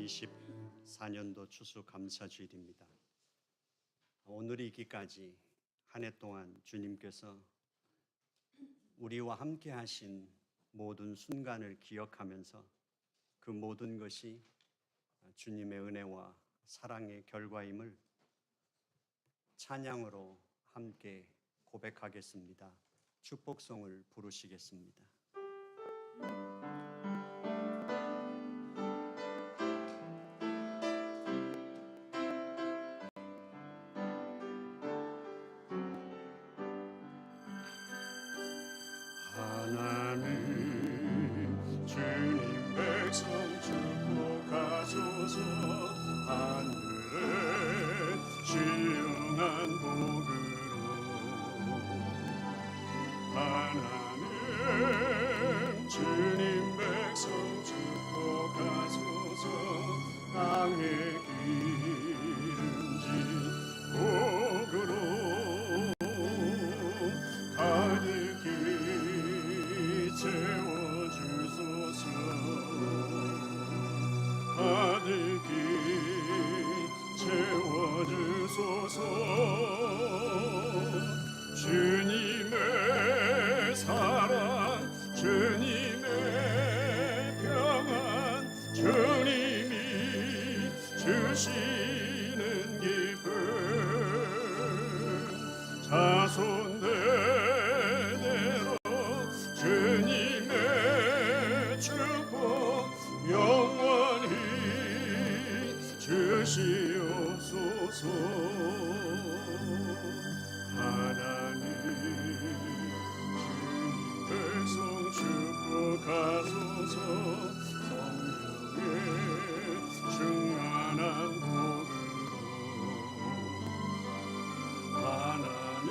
2024년도 추수감사주일입니다. 오늘이기까지 한 해 동안 주님께서 우리와 함께 하신 모든 순간을 기억하면서 그 모든 것이 주님의 은혜와 사랑의 결과임을 찬양으로 함께 고백하겠습니다. 축복송을 부르시겠습니다. 하나님 주님 백성 축복하소서. 하늘에 신령한 복으로 하나님 주님 백성 축복하소서. 땅에 기름진 복으로 가득히 채워주소서. 가득히 채워주소서. 주님의 사랑, 주님의 평안, 주님이 주시는 기쁨, 자손 대대로 주님의 축복 영원히 주시옵소서. 하나님 주님 백성 축복하소서. 성령의 충만한 복으로 하나님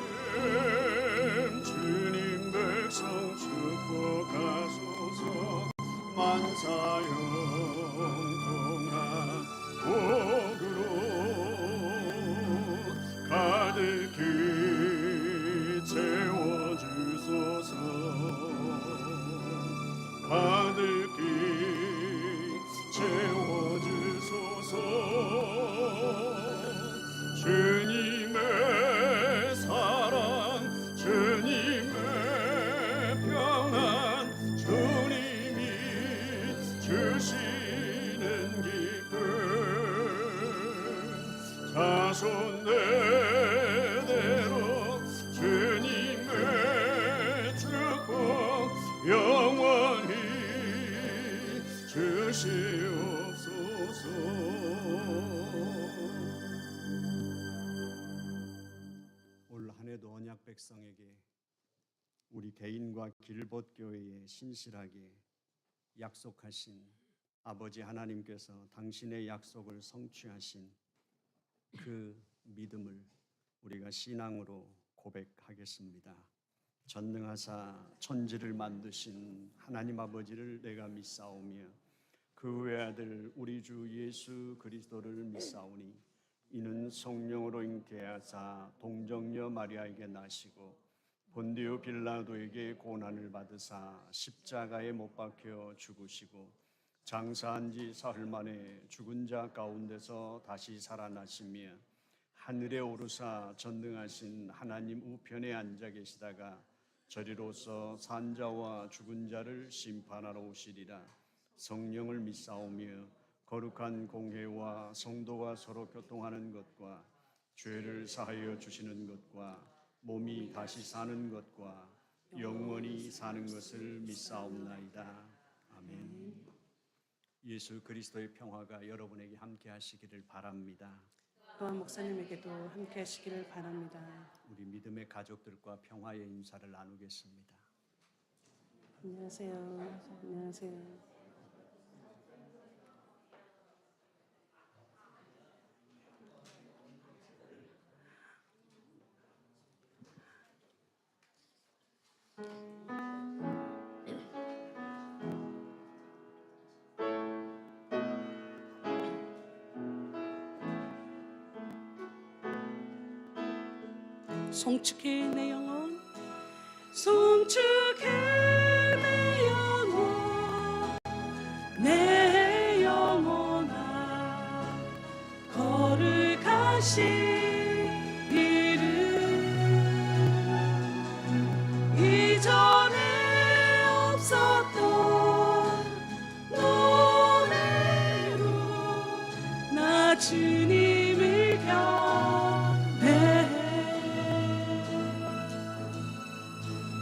주님 백성 축복하소서. 만사형통한 복으로 가득히 채워주소서. 가득히 채워주소서. 주님의 사랑, 주님의 평안, 주님이 주시는 기쁨, 자손 대대로 주님의 축복 영원히 주시옵소서. 올 한 해도 언약 백성에게 우리 개인과 길봇교회에 신실하게 약속하신 아버지 하나님께서 당신의 약속을 성취하신 그 믿음을 우리가 신앙으로 고백하겠습니다. 전능하사 천지를 만드신 하나님 아버지를 내가 믿사오며 그 외아들 우리 주 예수 그리스도를 믿사오니 이는 성령으로 잉태하사 동정녀 마리아에게 나시고 본디오 빌라도에게 고난을 받으사 십자가에 못 박혀 죽으시고 장사한 지 사흘 만에 죽은 자 가운데서 다시 살아나시며 하늘에 오르사 전능하신 하나님 우편에 앉아 계시다가 저리로서 산자와 죽은 자를 심판하러 오시리라. 성령을 믿사오며 거룩한 공회와 성도가 서로 교통하는 것과 죄를 사하여 주시는 것과 몸이 다시 사는 것과 영원히 사는 것을 믿사옵나이다. 아멘. 예수 그리스도의 평화가 여러분에게 함께 하시기를 바랍니다. 또한 목사님에게도 함께 하시기를 바랍니다. 우리 믿음의 가족들과 평화의 인사를 나누겠습니다. 안녕하세요. 안녕하세요. 송축해 내 영혼, 송축해 내 영혼, 내 영혼아 거룩하신 이름 이전에 없었던 노래로 나 주님을 경배해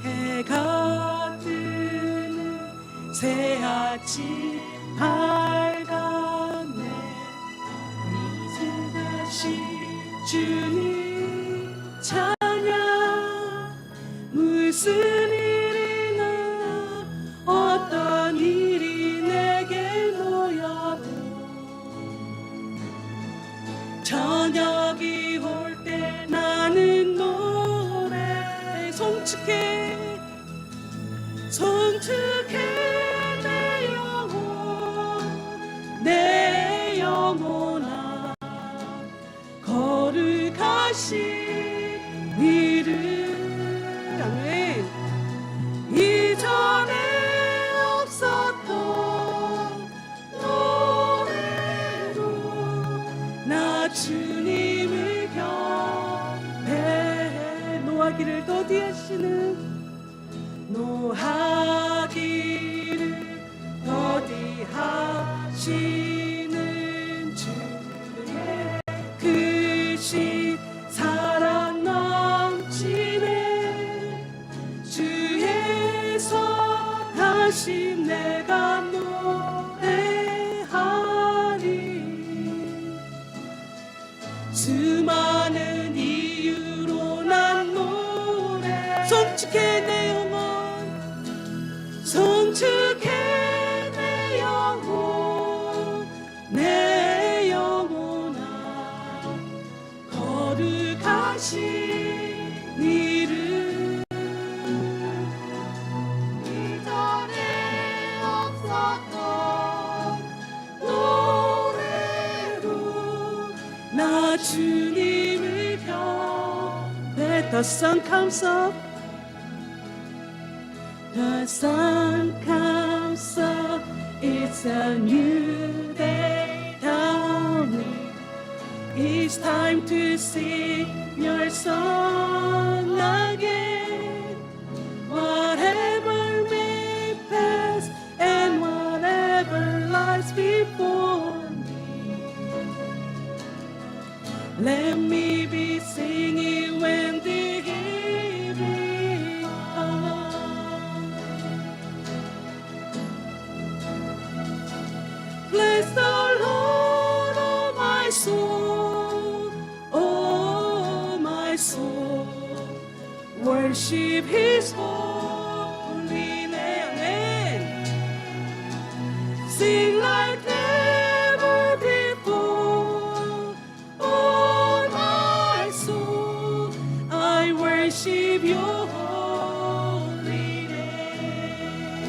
해가 뜨는 새 아침 밝았네 이제 다시 주님 찬양 무슨 일이나 어떤 일이 내게 놓여도 저녁이 올 때 나는 노래 송축해 내 영혼 내 영혼아 거룩하신 이름 아멘 이전에 없었던 노래로 나 주님을 경배해 노하기를 더디하시는 노하기를 더디하시는 주의 크신 사랑 넘치네 주의 선하심 내가 노래하리 수많은 이유로 난 노래 송축해 내 영혼 송축해 내 영혼 내 영혼아 거룩하신 이름 이전에 없었던 노래로 나 주님을 경배 The sun comes up The sun comes up, it's a new day dawning. It's time to sing your song again. Whatever may pass and whatever lies before me. Let me be singing when the evening comes. Bless the Lord, oh my soul, oh my soul. Worship His holy name. Sing like never before, oh my soul. I worship Your holy name.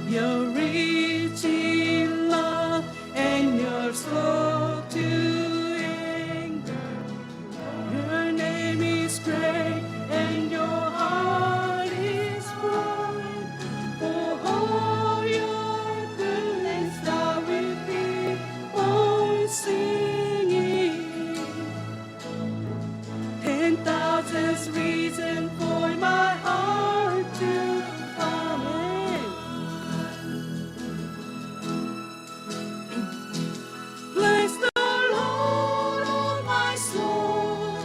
You're rich in love and you're slow to anger. Your name is great and your heart is bright. For all your goodness I will be on singing. 10,000 reasons for my heart to comment. Bless the Lord, oh my soul,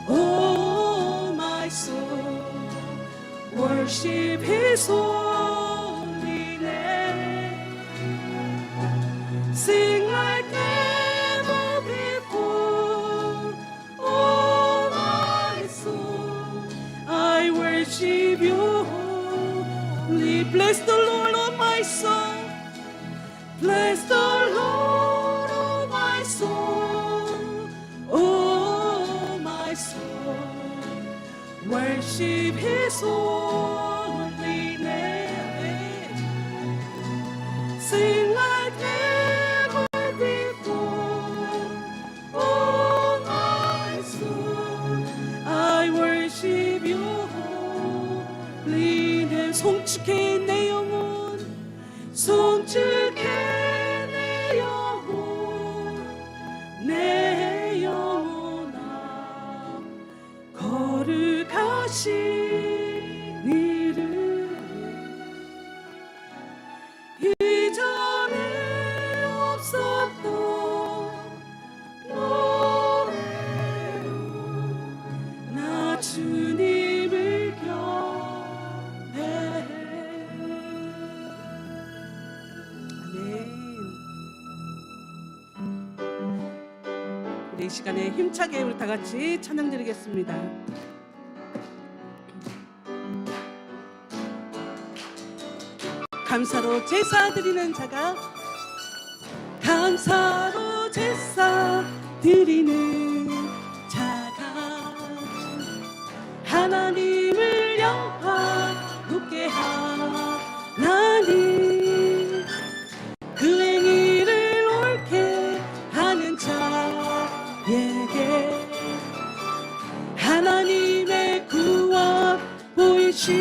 oh my soul. Worship His holy name. Sing like never before, oh my soul. I worship You holy. Bless the Lord, oh my soul. Bless the Lord, oh my soul, oh my soul. Worship His holy name. Sing like never before, oh my soul. I worship Your holy name. 송축해 내 영혼, 송축해 내 영혼, 내 이 시간에 힘차게 우리 다 같이 찬양 드리겠습니다. 감사로 제사 드리는 자가 감사로 제사 드리는 자가 하나님을 영화롭게 하나니 그 행위를 옳게 하는 자에게 하나님의 구원 보이시리라.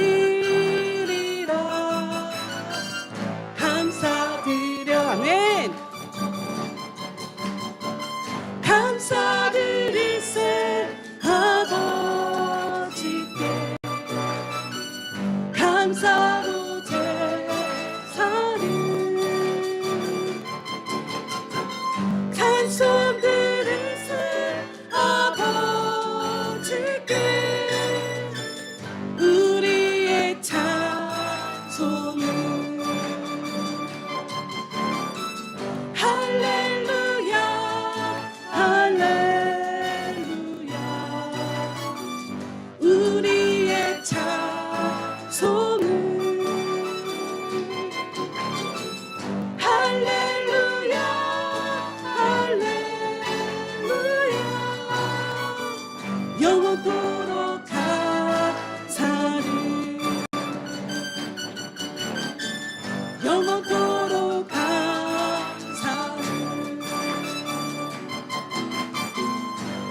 감사드려. 아멘. 감사드리세 아버지께 감사로 제사를 찬송 드리세 아버지께 우리의 찬송을 할렐루야 할렐루야 우리의 찬송을 할렐루야 할렐루야 영원토록 감사를 영원토록 감사를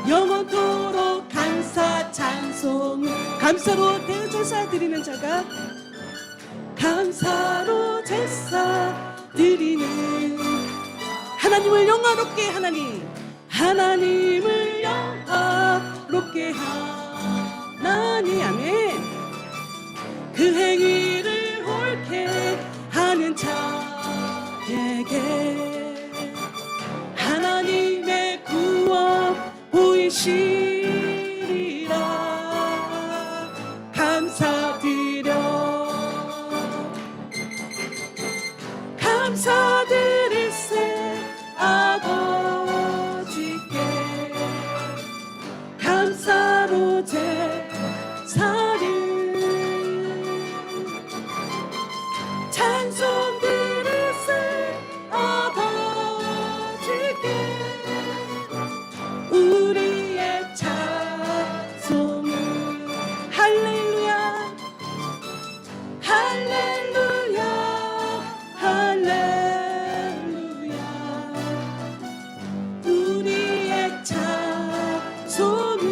영원토록 감사 찬송을 감사로 대제사 드리는 자가 감사로 제사 드리는 하나님을 영화롭게 하나님을 영화롭게 하나니 아멘. 그 행위를 옳게 하는 자에게 하나님의 구원 보이시리라. 감사드려 감사드리세 아버지께 감사로 제사를 찬송 드리세 아버지께 우리의 찬송을 할렐루야 할렐루야 할렐루야 우리의 찬송을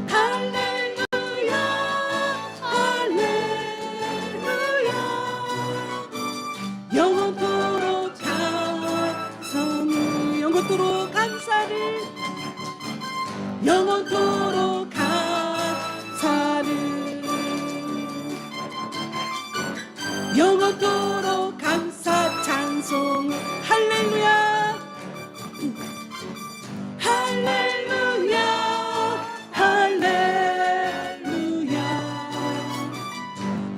할렐루야 할렐루야 영원토록 찬송을 영원토록 감사를 영원토록 감사를 영원토록 감사 찬송 할렐루야 할렐루야 할렐루야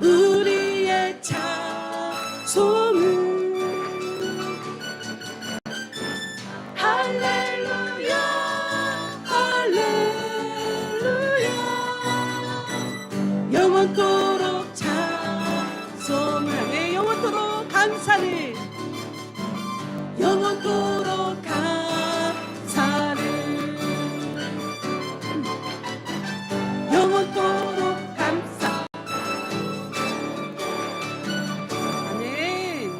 우리의 찬송을 할렐루야 할렐루야 영원토록 찬송을 네 영원토록 감사를 영원토록 감사를 영원토록 감사 아멘.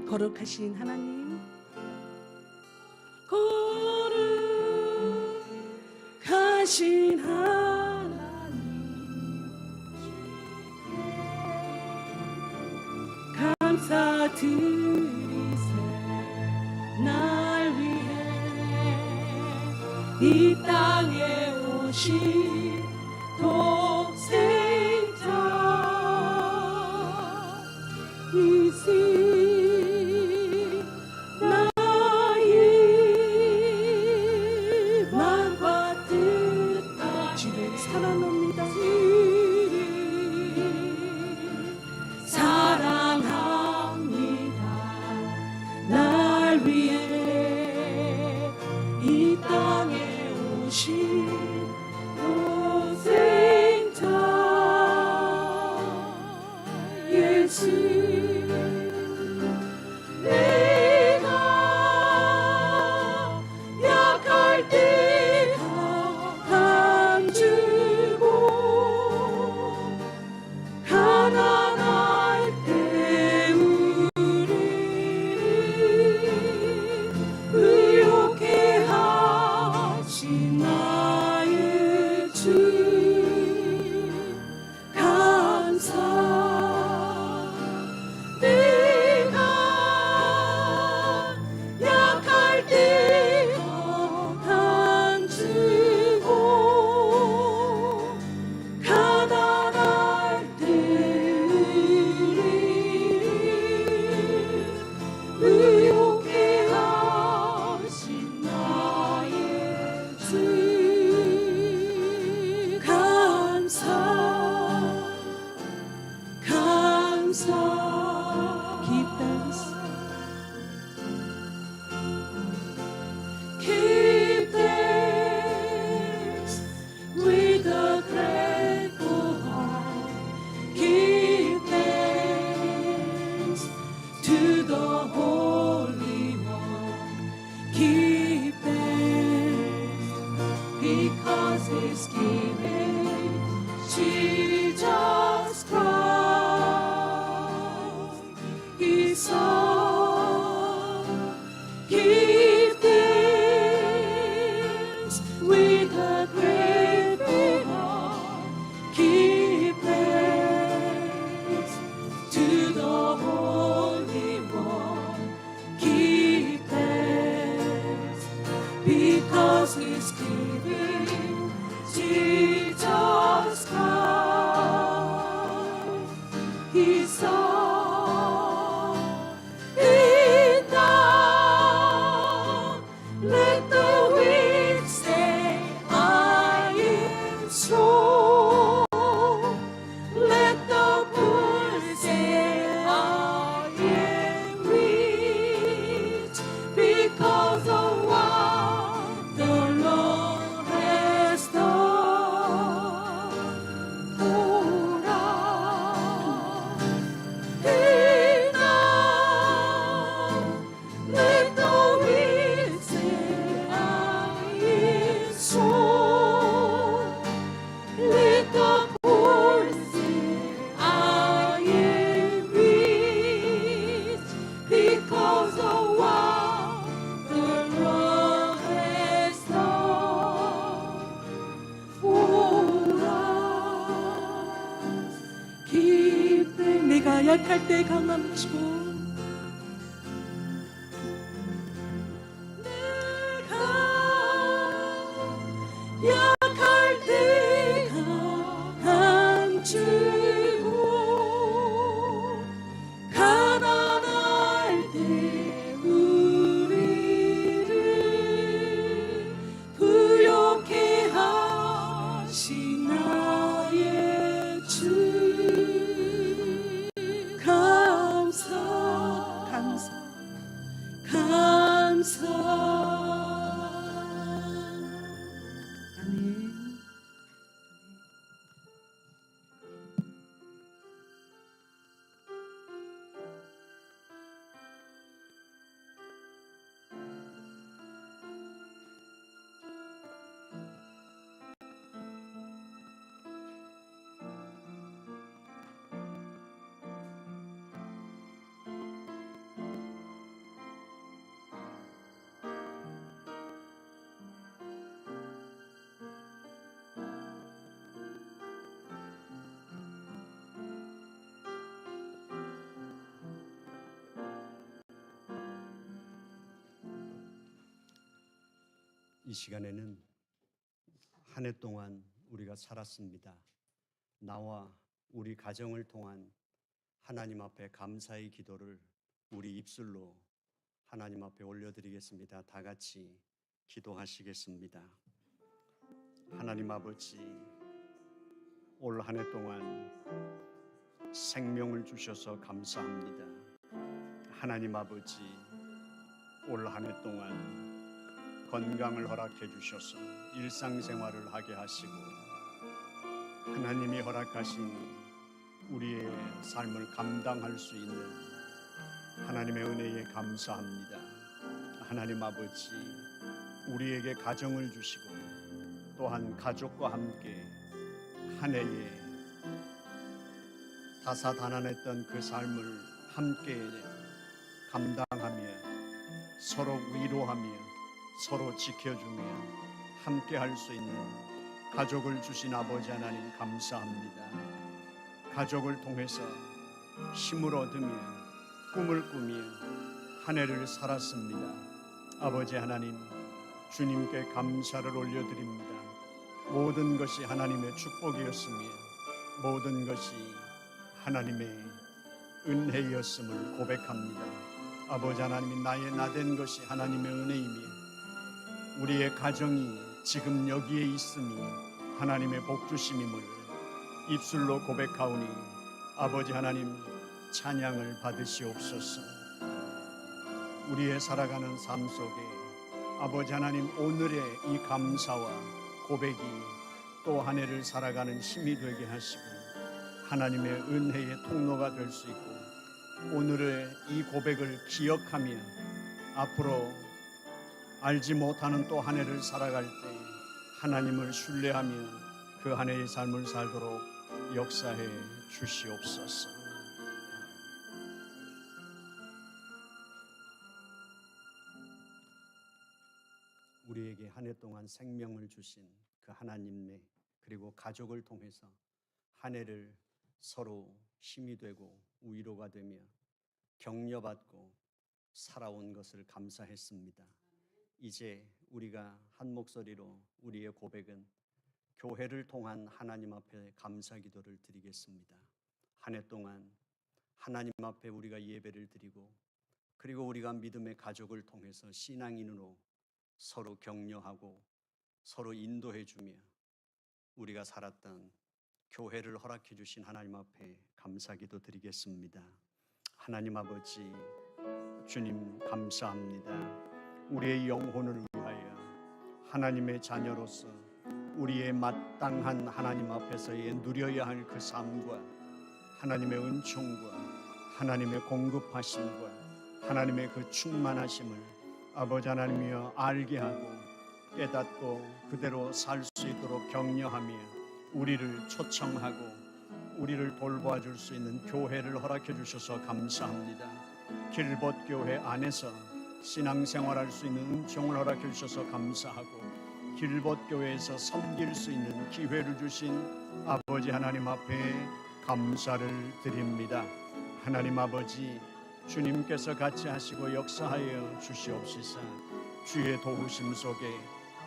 거룩하신 하나님 거룩하신 하나님 감사드리세 날 위해 이 땅에 오신 독생자 이시 나의 만과 땅에 오신 독생자 예수 내가 약할 때 감주고 가난할 때 우리를 의롭게 하신 나의 주 감사 내가 약할 때 감주고 가난할 때 의롭게 하신 나의 주 감사 Give thanks. Give thanks with a grateful heart. Give thanks to the Holy One. Give thanks because He's giving Jesus Christ, His Son. Give thanks with a grateful heart. Give thanks to the Holy One. Give thanks because He's giving Jesus Christ, His Son. And now let the weak say, I am strong. Let the poor say, I am rich because of what the Lord has done for us. And now let the weak say, I am strong. Let the poor say, I am rich because of what the Lord has done for us. Give thanks. 내가 약할 때 강함주고 내가 약할 때 감주고 가난할 때 우리를 부욕해 하신 나의 주 감사 아멘. 이 시간에는 한 해 동안 우리가 살았습니다. 나와 우리 가정을 통한 하나님 앞에 감사의 기도를 우리 입술로 하나님 앞에 올려드리겠습니다. 다 같이 기도하시겠습니다. 하나님 아버지, 올 한 해 동안 생명을 주셔서 감사합니다. 하나님 아버지, 올 한 해 동안 건강을 허락해 주셔서 일상생활을 하게 하시고 하나님이 허락하신 우리의 삶을 감당할 수 있는 하나님의 은혜에 감사합니다. 하나님 아버지, 우리에게 가정을 주시고 또한 가족과 함께 한 해에 다사다난했던 그 삶을 함께 감당하며 서로 위로하며 서로 지켜주며 함께 할 수 있는 가족을 주신 아버지 하나님 감사합니다. 가족을 통해서 힘을 얻으며 꿈을 꾸며 한 해를 살았습니다. 아버지 하나님, 주님께 감사를 올려드립니다. 모든 것이 하나님의 축복이었으며 모든 것이 하나님의 은혜였음을 고백합니다. 아버지 하나님이 나의 나된 것이 하나님의 은혜이며 우리의 가정이 지금 여기에 있음이 하나님의 복주심임을 입술로 고백하오니 아버지 하나님 찬양을 받으시옵소서. 우리의 살아가는 삶 속에 아버지 하나님 오늘의 이 감사와 고백이 또 한 해를 살아가는 힘이 되게 하시고 하나님의 은혜의 통로가 될 수 있고 오늘의 이 고백을 기억하며 앞으로 알지 못하는 또 한 해를 살아갈 때 하나님을 신뢰하며 그 한 해의 삶을 살도록 역사해 주시옵소서. 우리에게 한 해 동안 생명을 주신 그 하나님의 그리고 가족을 통해서 한 해를 서로 힘이 되고 위로가 되며 격려받고 살아온 것을 감사했습니다. 이제 우리가 한 목소리로 우리의 고백은 교회를 통한 하나님 앞에 감사 기도를 드리겠습니다. 한 해 동안 하나님 앞에 우리가 예배를 드리고 그리고 우리가 믿음의 가족을 통해서 신앙인으로 서로 격려하고 서로 인도해 주며 우리가 살았던 교회를 허락해 주신 하나님 앞에 감사기도 드리겠습니다. 하나님 아버지, 주님 감사합니다. 우리의 영혼을 위하여 하나님의 자녀로서 우리의 마땅한 하나님 앞에서의 누려야 할 그 삶과 하나님의 은총과 하나님의 공급하심과 하나님의 그 충만하심을 아버지 하나님이여 알게 하고 깨닫고 그대로 살 수 있도록 격려하며 우리를 초청하고 우리를 돌봐줄 수 있는 교회를 허락해 주셔서 감사합니다. 길벗교회 안에서 신앙생활할 수 있는 은총을 허락해 주셔서 감사하고 길벗교회에서 섬길 수 있는 기회를 주신 아버지 하나님 앞에 감사를 드립니다. 하나님 아버지, 주님께서 같이 하시고 역사하여 주시옵시사. 주의 도우심 속에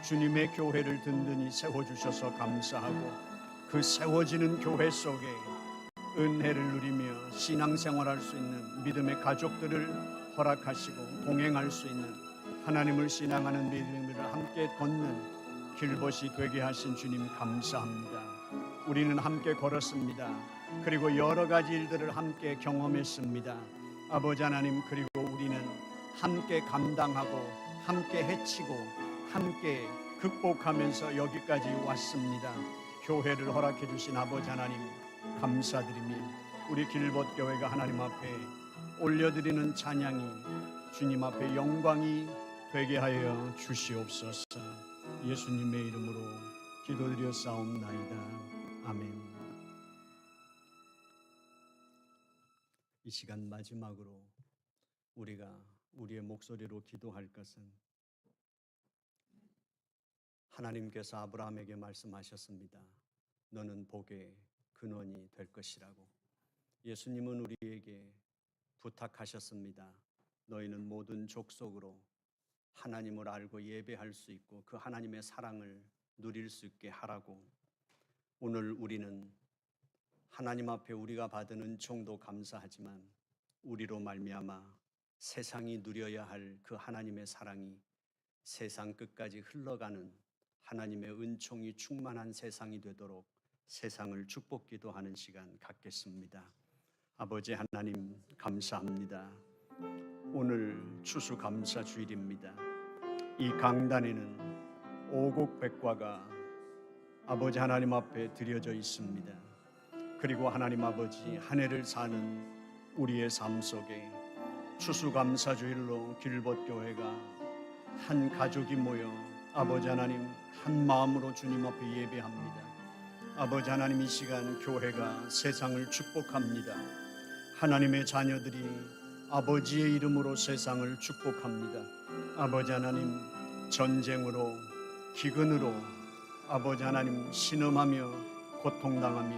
주님의 교회를 든든히 세워주셔서 감사하고 그 세워지는 교회 속에 은혜를 누리며 신앙생활할 수 있는 믿음의 가족들을 허락하시고 동행할 수 있는 하나님을 신앙하는 믿음을 함께 걷는 길벗이 되게 하신 주님 감사합니다. 우리는 함께 걸었습니다. 그리고 여러 가지 일들을 함께 경험했습니다. 아버지 하나님, 그리고 우리는 함께 감당하고 함께 해치고 함께 극복하면서 여기까지 왔습니다. 교회를 허락해 주신 아버지 하나님 감사드리며 우리 길벗교회가 하나님 앞에 올려드리는 찬양이 주님 앞에 영광이 되게 하여 주시옵소서. 예수님의 이름으로 기도드렸사옵나이다. 아멘. 이 시간 마지막으로 우리가 우리의 목소리로 기도할 것은 하나님께서 아브라함에게 말씀하셨습니다. 너는 복의 근원이 될 것이라고. 예수님은 우리에게 부탁하셨습니다. 너희는 모든 족속으로 하나님을 알고 예배할 수 있고 그 하나님의 사랑을 누릴 수 있게 하라고. 오늘 우리는 하나님 앞에 우리가 받은 은총도 감사하지만 우리로 말미암아 세상이 누려야 할 그 하나님의 사랑이 세상 끝까지 흘러가는 하나님의 은총이 충만한 세상이 되도록 세상을 축복기도하는 시간 갖겠습니다. 아버지 하나님 감사합니다. 오늘 추수감사 주일입니다. 이 강단에는 오곡백과가 아버지 하나님 앞에 드려져 있습니다. 그리고 하나님 아버지, 한 해를 사는 우리의 삶 속에 추수감사주일로 길벗교회가 한 가족이 모여 아버지 하나님 한 마음으로 주님 앞에 예배합니다. 아버지 하나님, 이 시간 교회가 세상을 축복합니다. 하나님의 자녀들이 아버지의 이름으로 세상을 축복합니다. 아버지 하나님, 전쟁으로 기근으로 아버지 하나님 신음하며 고통당하며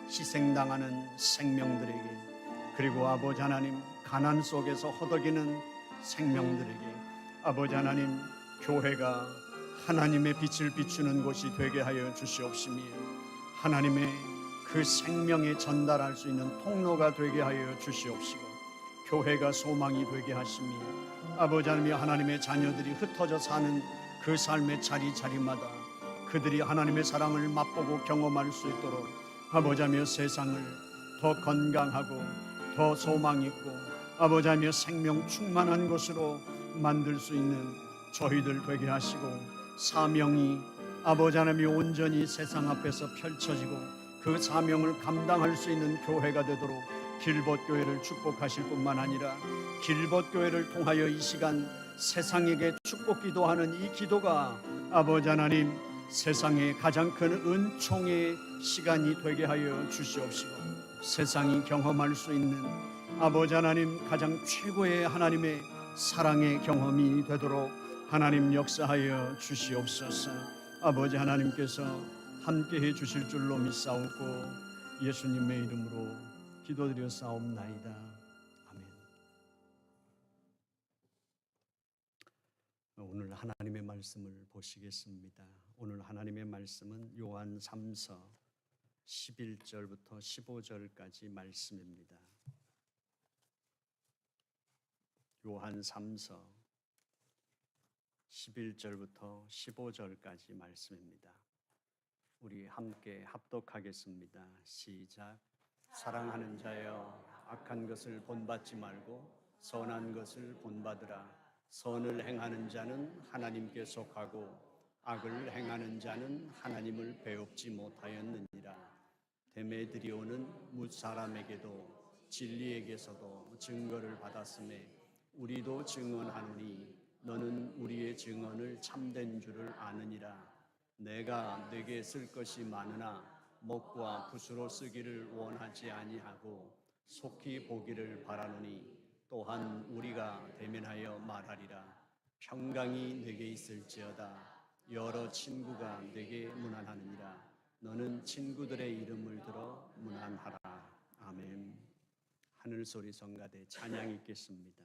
희생당하는 생명들에게, 그리고 아버지 하나님 가난 속에서 허덕이는 생명들에게 아버지 하나님, 교회가 하나님의 빛을 비추는 곳이 되게 하여 주시옵시며 하나님의 그 생명에 전달할 수 있는 통로가 되게 하여 주시옵시고, 교회가 소망이 되게 하시며 아버지 하나님의 자녀들이 흩어져 사는 그 삶의 자리자리마다 그들이 하나님의 사랑을 맛보고 경험할 수 있도록 아버지 하며 세상을 더 건강하고 더 소망 있고 아버지 하며 생명 충만한 곳으로 만들 수 있는 저희들 되게 하시고, 사명이 아버지 하나님이 온전히 세상 앞에서 펼쳐지고 그 사명을 감당할 수 있는 교회가 되도록 길벗교회를 축복하실 뿐만 아니라 길벗교회를 통하여 이 시간 세상에게 축복 기도하는 이 기도가 아버지 하나님 세상의 가장 큰 은총의 시간이 되게 하여 주시옵시고, 세상이 경험할 수 있는 아버지 하나님 가장 최고의 하나님의 사랑의 경험이 되도록 하나님 역사하여 주시옵소서. 아버지 하나님께서 함께해 주실 줄로 믿사옵고 예수님의 이름으로 기도드려 싸움나이다. 아멘. 오늘 하나님의 말씀을 보시겠습니다. 오늘 하나님의 말씀은 요한 3서 11절부터 15절까지 말씀입니다. 요한 3서 11절부터 15절까지 말씀입니다. 우리 함께 합독하겠습니다. 시작. 사랑하는 자여, 악한 것을 본받지 말고 선한 것을 본받으라. 선을 행하는 자는 하나님께 속하고 악을 행하는 자는 하나님을 배웁지 못하였느니라. 데메드리오는 뭇사람에게도 진리에게서도 증거를 받았음에 우리도 증언하노니 너는 우리의 증언을 참된 줄을 아느니라. 내가 네게 쓸 것이 많으나 먹과 붓으로 쓰기를 원하지 아니하고 속히 보기를 바라노니 또한 우리가 대면하여 말하리라. 평강이 네게 있을지어다. 여러 친구가 네게 문안하느니라. 너는 친구들의 이름을 들어 문안하라. 아멘. 하늘소리 성가대 찬양 있겠습니다.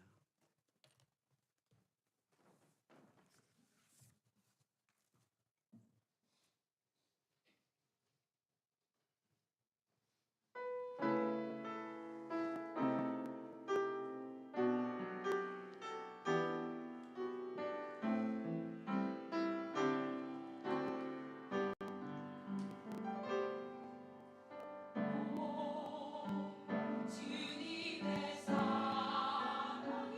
주님의 사랑은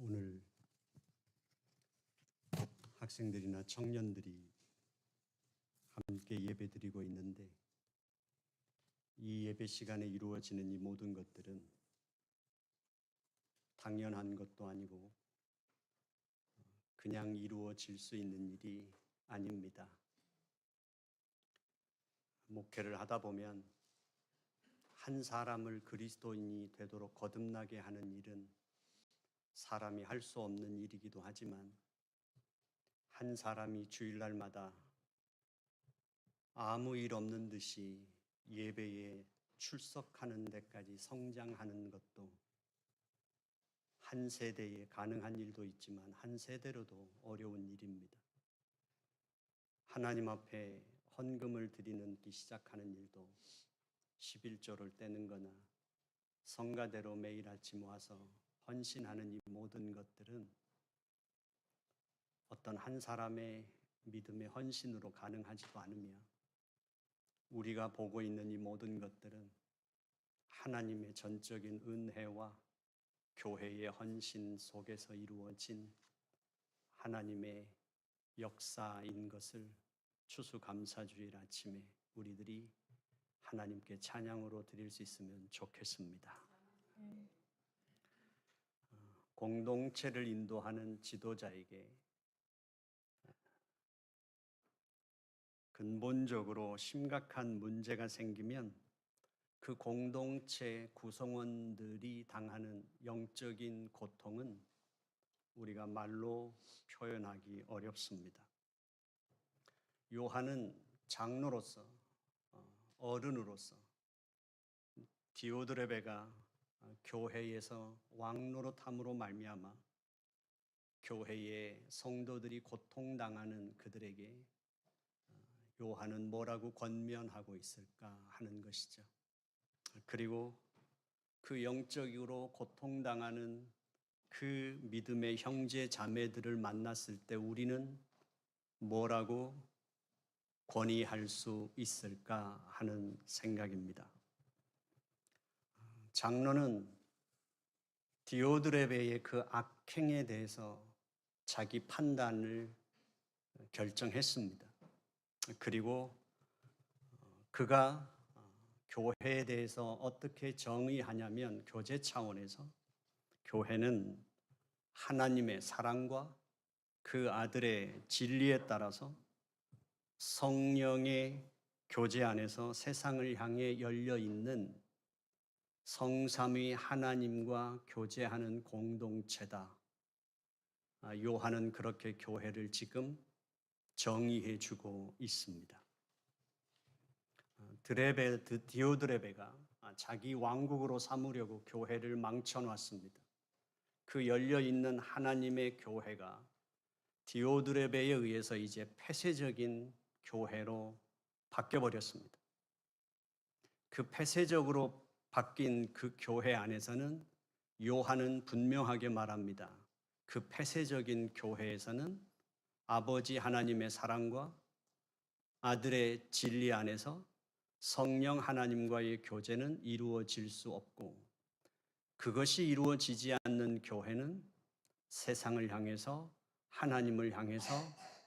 오늘 학생들이나 청년들이 함께 예배드리고 있는데 이 예배 시간에 이루어지는 이 모든 것들은 당연한 것도 아니고 그냥 이루어질 수 있는 일이 아닙니다. 목회를 하다 보면 한 사람을 그리스도인이 되도록 거듭나게 하는 일은 사람이 할 수 없는 일이기도 하지만 한 사람이 주일날마다 아무 일 없는 듯이 예배에 출석하는 데까지 성장하는 것도 한 세대에 가능한 일도 있지만 한 세대로도 어려운 일입니다. 하나님 앞에 헌금을 드리기 시작하는 일도 11조를 떼는 거나 성가대로 매일 아침 와서 헌신하는 이 모든 것들은 어떤 한 사람의 믿음의 헌신으로 가능하지도 않으며 우리가 보고 있는 이 모든 것들은 하나님의 전적인 은혜와 교회의 헌신 속에서 이루어진 하나님의 역사인 것을 추수감사주일 아침에 우리들이 하나님께 찬양으로 드릴 수 있으면 좋겠습니다. 공동체를 인도하는 지도자에게 근본적으로 심각한 문제가 생기면 그 공동체 구성원들이 당하는 영적인 고통은 우리가 말로 표현하기 어렵습니다. 요한은 장로로서 어른으로서 디오드레베가 교회에서 왕노릇함으로 말미암아 교회의 성도들이 고통당하는 그들에게 요한은 뭐라고 권면하고 있을까 하는 것이죠. 그리고 그 영적으로 고통당하는 그 믿음의 형제 자매들을 만났을 때 우리는 뭐라고 권위할 수 있을까 하는 생각입니다. 장로는 디오드레베의 그 악행에 대해서 자기 판단을 결정했습니다. 그리고 그가 교회에 대해서 어떻게 정의하냐면 교제 차원에서 교회는 하나님의 사랑과 그 아들의 진리에 따라서 성령의 교제 안에서 세상을 향해 열려 있는 성삼위 하나님과 교제하는 공동체다. 요한은 그렇게 교회를 지금 정의해 주고 있습니다. 디오드레베가 자기 왕국으로 삼으려고 교회를 망쳐놨습니다. 그 열려있는 하나님의 교회가 디오드레베에 의해서 이제 폐쇄적인 교회로 바뀌어버렸습니다. 그 폐쇄적으로 바뀐 그 교회 안에서는 요한은 분명하게 말합니다. 그 폐쇄적인 교회에서는 아버지 하나님의 사랑과 아들의 진리 안에서 성령 하나님과의 교제는 이루어질 수 없고 그것이 이루어지지 않는 교회는 세상을 향해서 하나님을 향해서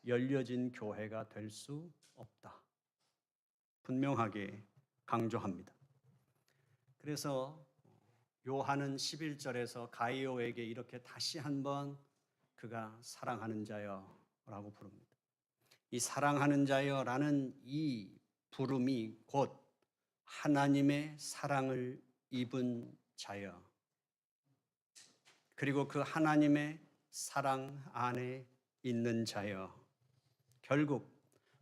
열려진 교회가 될 수 없다. 분명하게 강조합니다. 그래서 요한은 11절에서 가이오에게 이렇게 다시 한번 그가 사랑하는 자여라고 부릅니다. 이 사랑하는 자여라는 이 부름이 곧 하나님의 사랑을 입은 자여, 그리고 그 하나님의 사랑 안에 있는 자여, 결국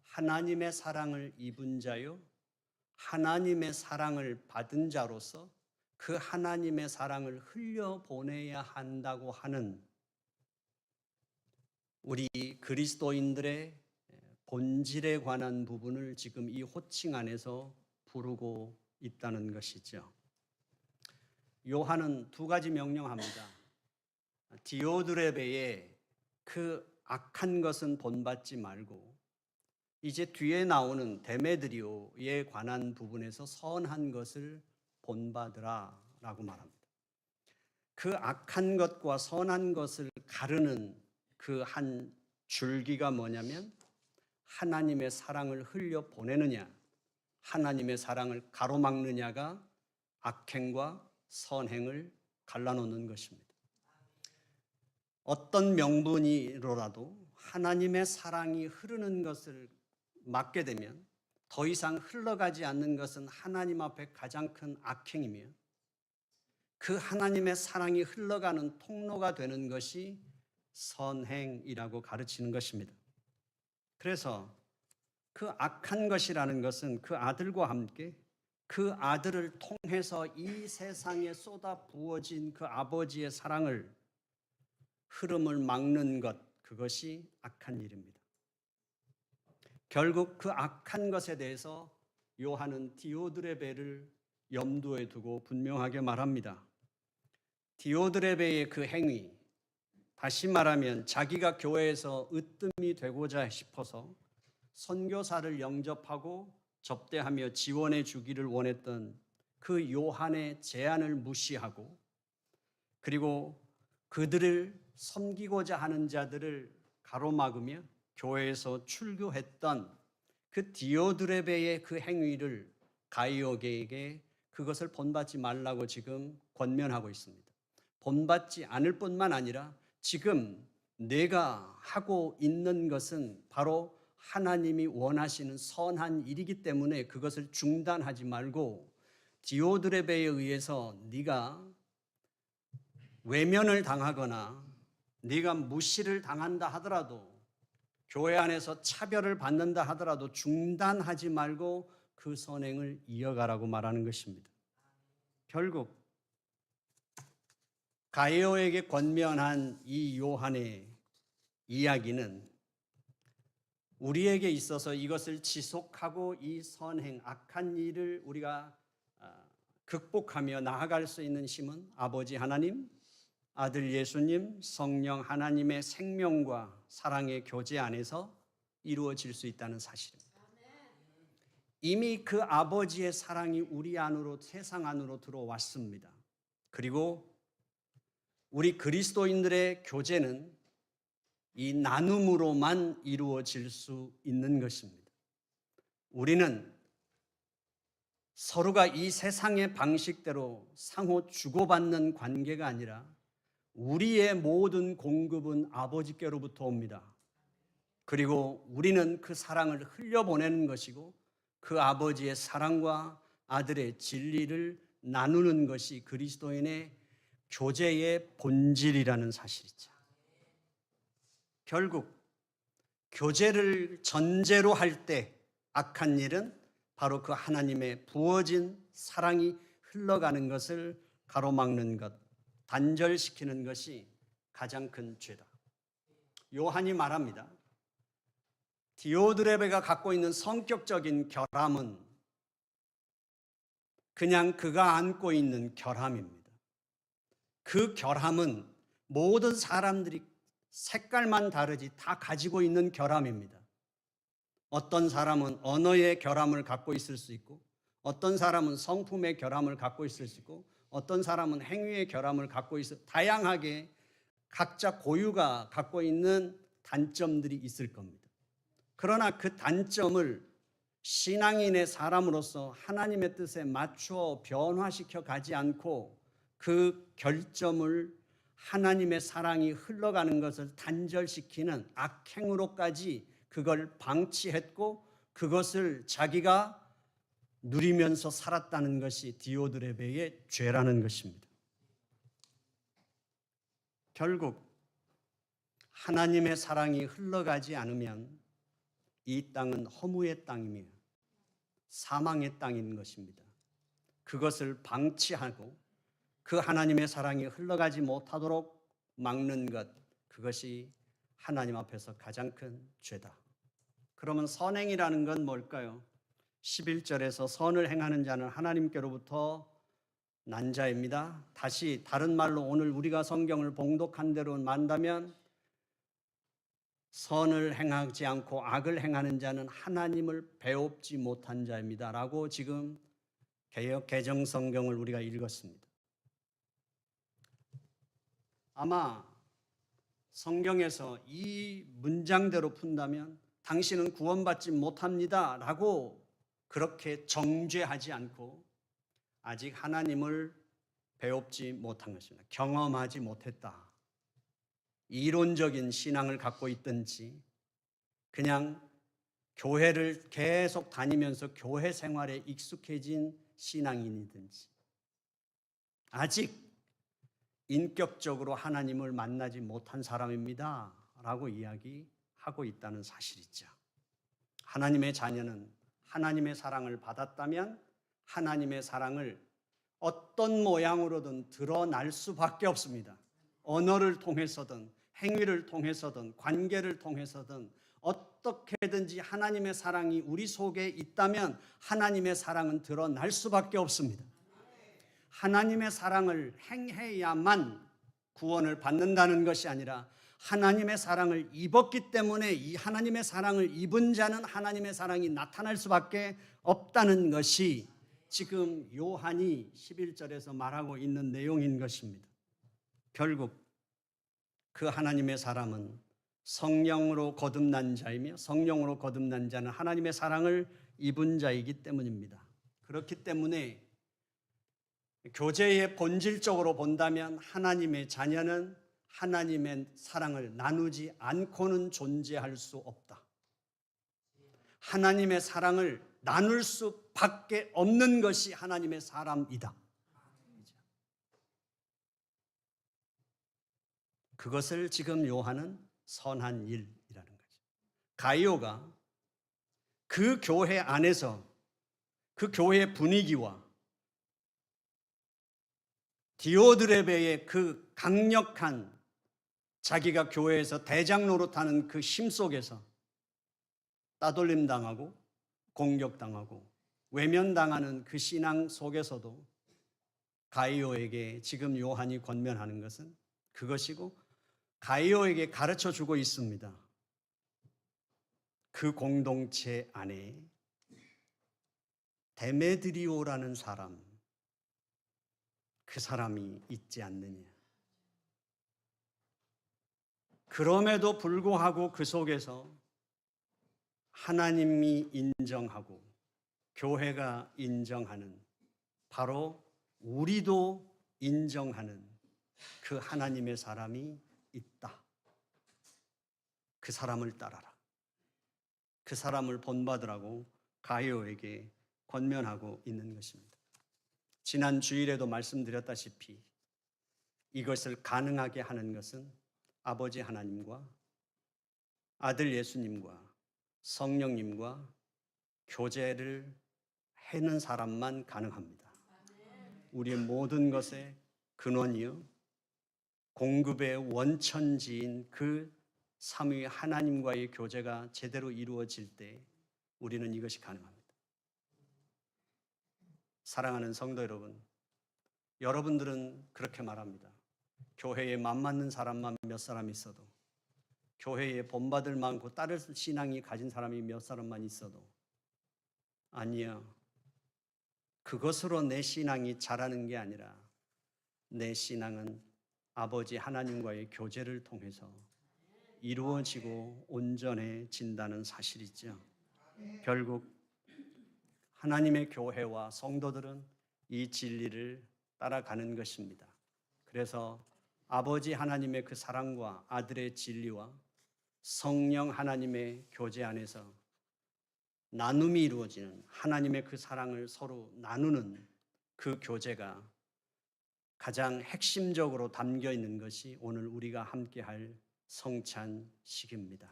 하나님의 사랑을 입은 자요, 하나님의 사랑을 받은 자로서 그 하나님의 사랑을 흘려보내야 한다고 하는 우리 그리스도인들의 본질에 관한 부분을 지금 이 호칭 안에서 부르고 있다는 것이죠. 요한은 두 가지 명령합니다. 디오드레베의 그 악한 것은 본받지 말고 이제 뒤에 나오는 데메드리오에 관한 부분에서 선한 것을 본받으라 라고 말합니다. 그 악한 것과 선한 것을 가르는 그 한 줄기가 뭐냐면 하나님의 사랑을 흘려 보내느냐, 하나님의 사랑을 가로막느냐가 악행과 선행을 갈라놓는 것입니다. 어떤 명분으로라도 하나님의 사랑이 흐르는 것을 막게 되면 더 이상 흘러가지 않는 것은 하나님 앞에 가장 큰 악행이며, 그 하나님의 사랑이 흘러가는 통로가 되는 것이 선행이라고 가르치는 것입니다. 그래서 그 악한 것이라는 것은 그 아들과 함께 그 아들을 통해서 이 세상에 쏟아 부어진 그 아버지의 사랑을 흐름을 막는 것, 그것이 악한 일입니다. 결국 그 악한 것에 대해서 요한은 디오드레베를 염두에 두고 분명하게 말합니다. 디오드레베의 그 행위, 다시 말하면 자기가 교회에서 으뜸이 되고자 싶어서 선교사를 영접하고 접대하며 지원해 주기를 원했던 그 요한의 제안을 무시하고, 그리고 그들을 섬기고자 하는 자들을 가로막으며 교회에서 출교했던 그 디오드레베의 그 행위를 가이오게에게 그것을 본받지 말라고 지금 권면하고 있습니다. 본받지 않을 뿐만 아니라 지금 내가 하고 있는 것은 바로 하나님이 원하시는 선한 일이기 때문에 그것을 중단하지 말고, 디오드레베에 의해서 네가 외면을 당하거나 네가 무시를 당한다 하더라도, 교회 안에서 차별을 받는다 하더라도 중단하지 말고 그 선행을 이어가라고 말하는 것입니다. 결국 가이오에게 권면한 이 요한의 이야기는 우리에게 있어서 이것을 지속하고 이 선행, 악한 일을 우리가 극복하며 나아갈 수 있는 힘은 아버지 하나님, 아들 예수님, 성령 하나님의 생명과 사랑의 교제 안에서 이루어질 수 있다는 사실입니다. 이미 그 아버지의 사랑이 우리 안으로, 세상 안으로 들어왔습니다. 그리고 우리 그리스도인들의 교제는 이 나눔으로만 이루어질 수 있는 것입니다. 우리는 서로가 이 세상의 방식대로 상호 주고받는 관계가 아니라 우리의 모든 공급은 아버지께로부터 옵니다. 그리고 우리는 그 사랑을 흘려보내는 것이고 그 아버지의 사랑과 아들의 진리를 나누는 것이 그리스도인의 교제의 본질이라는 사실이죠. 결국 교제를 전제로 할 때 악한 일은 바로 그 하나님의 부어진 사랑이 흘러가는 것을 가로막는 것, 단절시키는 것이 가장 큰 죄다. 요한이 말합니다. 디오드레베가 갖고 있는 성격적인 결함은 그냥 그가 안고 있는 결함입니다. 그 결함은 모든 사람들이 색깔만 다르지 다 가지고 있는 결함입니다. 어떤 사람은 언어의 결함을 갖고 있을 수 있고, 어떤 사람은 성품의 결함을 갖고 있을 수 있고, 어떤 사람은 행위의 결함을 갖고 있어, 다양하게 각자 고유가 갖고 있는 단점들이 있을 겁니다. 그러나 그 단점을 신앙인의 사람으로서 하나님의 뜻에 맞추어 변화시켜 가지 않고 그 결점을 하나님의 사랑이 흘러가는 것을 단절시키는 악행으로까지 그걸 방치했고 그것을 자기가 누리면서 살았다는 것이 디오드레베의 죄라는 것입니다. 결국 하나님의 사랑이 흘러가지 않으면 이 땅은 허무의 땅이며 사망의 땅인 것입니다. 그것을 방치하고 그 하나님의 사랑이 흘러가지 못하도록 막는 것, 그것이 하나님 앞에서 가장 큰 죄다. 그러면 선행이라는 건 뭘까요? 11절에서 선을 행하는 자는 하나님께로부터 난 자입니다. 다시 다른 말로 오늘 우리가 성경을 봉독한 대로 만다면 선을 행하지 않고 악을 행하는 자는 하나님을 배웁지 못한 자입니다 라고 지금 개역 개정 성경을 우리가 읽었습니다. 아마 성경에서 이 문장대로 푼다면 당신은 구원받지 못합니다 라고 그렇게 정죄하지 않고 아직 하나님을 배웁지 못한 것입니다. 경험하지 못했다. 이론적인 신앙을 갖고 있든지 그냥 교회를 계속 다니면서 교회 생활에 익숙해진 신앙인이든지 아직 인격적으로 하나님을 만나지 못한 사람입니다 라고 이야기하고 있다는 사실이죠. 하나님의 자녀는 하나님의 사랑을 받았다면 하나님의 사랑을 어떤 모양으로든 드러날 수밖에 없습니다. 언어를 통해서든 행위를 통해서든 관계를 통해서든 어떻게든지 하나님의 사랑이 우리 속에 있다면 하나님의 사랑은 드러날 수밖에 없습니다. 하나님의 사랑을 행해야만 구원을 받는다는 것이 아니라 하나님의 사랑을 입었기 때문에 이 하나님의 사랑을 입은 자는 하나님의 사랑이 나타날 수밖에 없다는 것이 지금 요한이 11절에서 말하고 있는 내용인 것입니다. 결국 그 하나님의 사람은 성령으로 거듭난 자이며 성령으로 거듭난 자는 하나님의 사랑을 입은 자이기 때문입니다. 그렇기 때문에 교제의 본질적으로 본다면 하나님의 자녀는 하나님의 사랑을 나누지 않고는 존재할 수 없다. 하나님의 사랑을 나눌 수밖에 없는 것이 하나님의 사람이다. 그것을 지금 요한은 선한 일이라는 거죠. 가이오가 그 교회 안에서 그 교회 분위기와 디오드레베의 그 강력한 자기가 교회에서 대장 노릇하는 그 힘 속에서 따돌림 당하고 공격당하고 외면당하는 그 신앙 속에서도 가이오에게 지금 요한이 권면하는 것은 그것이고 가이오에게 가르쳐 주고 있습니다. 그 공동체 안에 데메드리오라는 사람, 그 사람이 있지 않느냐. 그럼에도 불구하고 그 속에서 하나님이 인정하고 교회가 인정하는 바로 우리도 인정하는 그 하나님의 사람이 있다. 그 사람을 따라라. 그 사람을 본받으라고 가이오에게 권면하고 있는 것입니다. 지난 주일에도 말씀드렸다시피 이것을 가능하게 하는 것은 아버지 하나님과 아들 예수님과 성령님과 교제를 하는 사람만 가능합니다. 우리의 모든 것의 근원이요 공급의 원천지인 그 삼위 하나님과의 교제가 제대로 이루어질 때 우리는 이것이 가능합니다. 사랑하는 성도 여러분, 여러분들은 그렇게 말합니다. 교회에 맘맞는 사람만 몇 사람 있어도, 교회에 본받을 많고 따를 신앙이 가진 사람이 몇 사람만 있어도, 아니요, 그것으로 내 신앙이 자라는 게 아니라 내 신앙은 아버지 하나님과의 교제를 통해서 이루어지고 온전해진다는 사실이죠. 결국 하나님의 교회와 성도들은 이 진리를 따라가는 것입니다. 그래서 아버지 하나님의 그 사랑과 아들의 진리와 성령 하나님의 교제 안에서 나눔이 이루어지는 하나님의 그 사랑을 서로 나누는 그 교제가 가장 핵심적으로 담겨 있는 것이 오늘 우리가 함께할 성찬식입니다.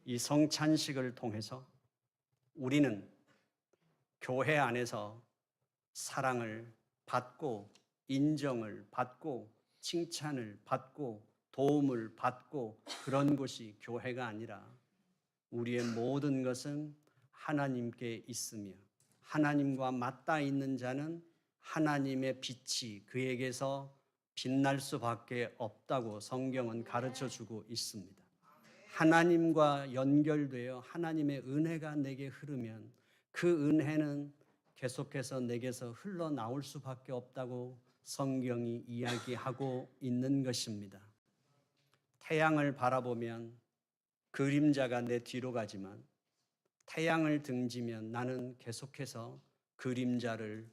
이 성찬식을 통해서 우리는 교회 안에서 사랑을 받고 인정을 받고 칭찬을 받고 도움을 받고 그런 곳이 교회가 아니라 우리의 모든 것은 하나님께 있으며 하나님과 맞닿아 있는 자는 하나님의 빛이 그에게서 빛날 수밖에 없다고 성경은 가르쳐주고 있습니다. 하나님과 연결되어 하나님의 은혜가 내게 흐르면 그 은혜는 계속해서 내게서 흘러나올 수밖에 없다고 성경이 이야기하고 있는 것입니다. 태양을 바라보면 그림자가 내 뒤로 가지만 태양을 등지면 나는 계속해서 그림자를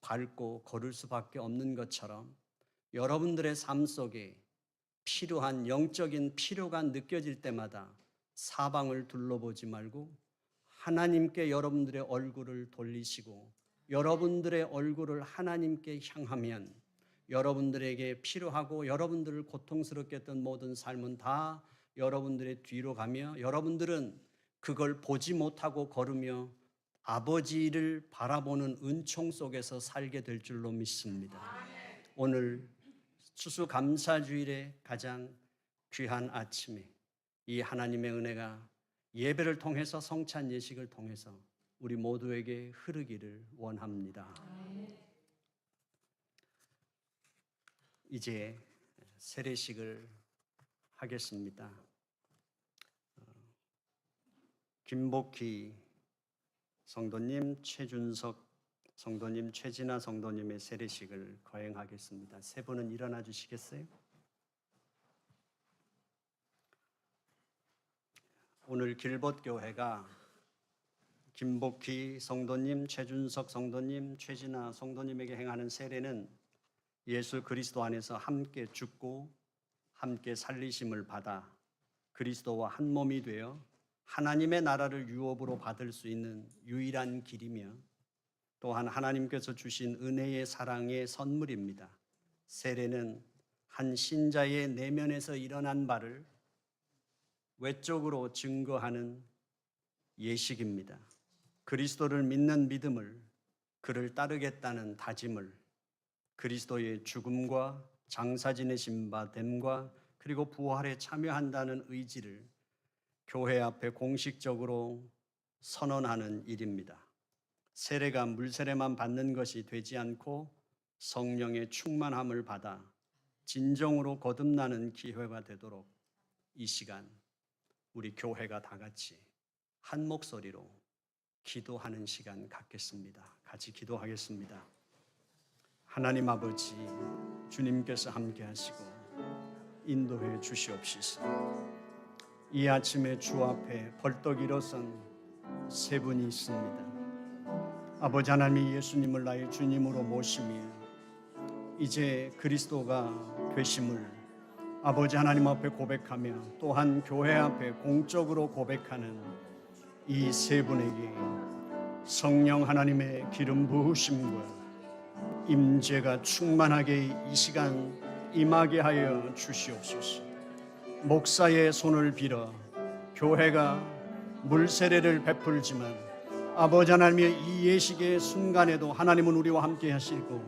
밟고 걸을 수밖에 없는 것처럼 여러분들의 삶 속에 필요한 영적인 필요가 느껴질 때마다 사방을 둘러보지 말고 하나님께 여러분들의 얼굴을 돌리시고 여러분들의 얼굴을 하나님께 향하면 여러분들에게 필요하고 여러분들을 고통스럽게 했던 모든 삶은 다 여러분들의 뒤로 가며 여러분들은 그걸 보지 못하고 걸으며 아버지를 바라보는 은총 속에서 살게 될 줄로 믿습니다. 오늘 추수감사주일의 가장 귀한 아침에 이 하나님의 은혜가 예배를 통해서 성찬 예식을 통해서 우리 모두에게 흐르기를 원합니다. 이제 세례식을 하겠습니다. 김복희 성도님, 최준석 성도님, 최진아 성도님의 세례식을 거행하겠습니다. 세 분은 일어나 주시겠어요? 오늘 길봇교회가 김복희 성도님, 최준석 성도님, 최진아 성도님에게 행하는 세례는 예수 그리스도 안에서 함께 죽고 함께 살리심을 받아 그리스도와 한 몸이 되어 하나님의 나라를 유업으로 받을 수 있는 유일한 길이며 또한 하나님께서 주신 은혜의 사랑의 선물입니다. 세례는 한 신자의 내면에서 일어난 바를 외적으로 증거하는 예식입니다. 그리스도를 믿는 믿음을, 그를 따르겠다는 다짐을, 그리스도의 죽음과 장사 지내신 바 됨과 그리고 부활에 참여한다는 의지를 교회 앞에 공식적으로 선언하는 일입니다. 세례가 물세례만 받는 것이 되지 않고 성령의 충만함을 받아 진정으로 거듭나는 기회가 되도록 이 시간 우리 교회가 다 같이 한 목소리로 기도하는 시간 갖겠습니다. 같이 기도하겠습니다. 하나님 아버지, 주님께서 함께 하시고 인도해 주시옵시서. 이 아침에 주 앞에 벌떡 일어선 세 분이 있습니다. 아버지 하나님이 예수님을 나의 주님으로 모시며 이제 그리스도가 되심을 아버지 하나님 앞에 고백하며 또한 교회 앞에 공적으로 고백하는 이 세 분에게 성령 하나님의 기름 부으심과 임재가 충만하게 이 시간 임하게 하여 주시옵소서. 목사의 손을 빌어 교회가 물세례를 베풀지만 아버지 하나님의 이 예식의 순간에도 하나님은 우리와 함께 하시고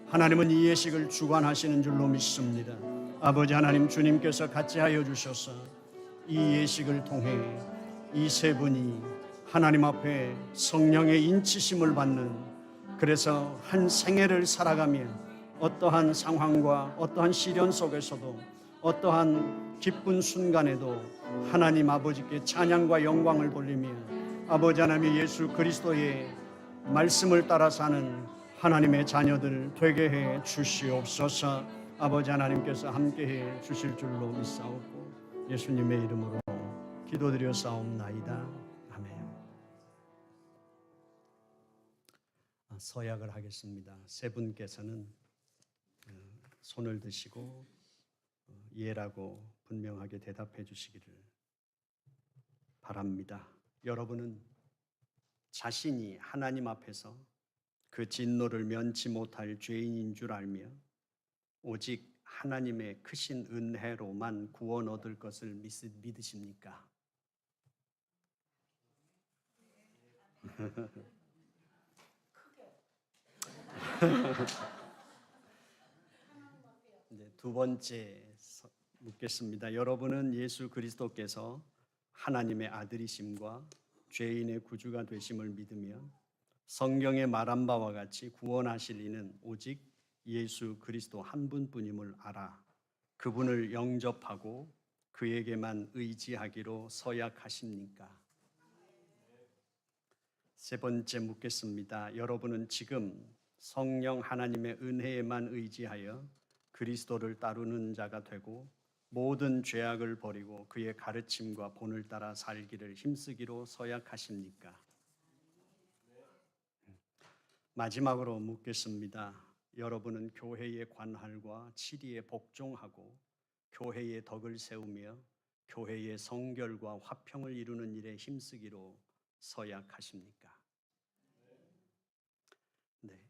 하나님은 이 예식을 주관하시는 줄로 믿습니다. 아버지 하나님, 주님께서 같이 하여 주셔서 이 예식을 통해 이 세 분이 하나님 앞에 성령의 인치심을 받는, 그래서 한 생애를 살아가며 어떠한 상황과 어떠한 시련 속에서도 어떠한 기쁜 순간에도 하나님 아버지께 찬양과 영광을 돌리며 아버지 하나님의 예수 그리스도의 말씀을 따라 사는 하나님의 자녀들 되게 해 주시옵소서. 아버지 하나님께서 함께해 주실 줄로 믿사옵고 예수님의 이름으로 기도드려 싸움나이다. 아멘. 서약을 하겠습니다. 세 분께서는 손을 드시고 예라고 분명하게 대답해 주시기를 바랍니다. 여러분은 자신이 하나님 앞에서 그 진노를 면치 못할 죄인인 줄 알며 오직 하나님의 크신 은혜로만 구원 얻을 것을 믿으십니까? 이제 두 번째 묻겠습니다. 여러분은 예수 그리스도께서 하나님의 아들이심과 죄인의 구주가 되심을 믿으며 성경에 말한 바와 같이 구원하실 이는 오직 예수 그리스도 한 분뿐임을 알아 그분을 영접하고 그에게만 의지하기로 서약하십니까? 세 번째 묻겠습니다. 여러분은 지금 성령 하나님의 은혜에만 의지하여 그리스도를 따르는 자가 되고 모든 죄악을 버리고 그의 가르침과 본을 따라 살기를 힘쓰기로 서약하십니까? 마지막으로 묻겠습니다. 여러분은 교회의 관할과 치리에 복종하고 교회의 덕을 세우며 교회의 성결과 화평을 이루는 일에 힘쓰기로 서약하십니까? 네.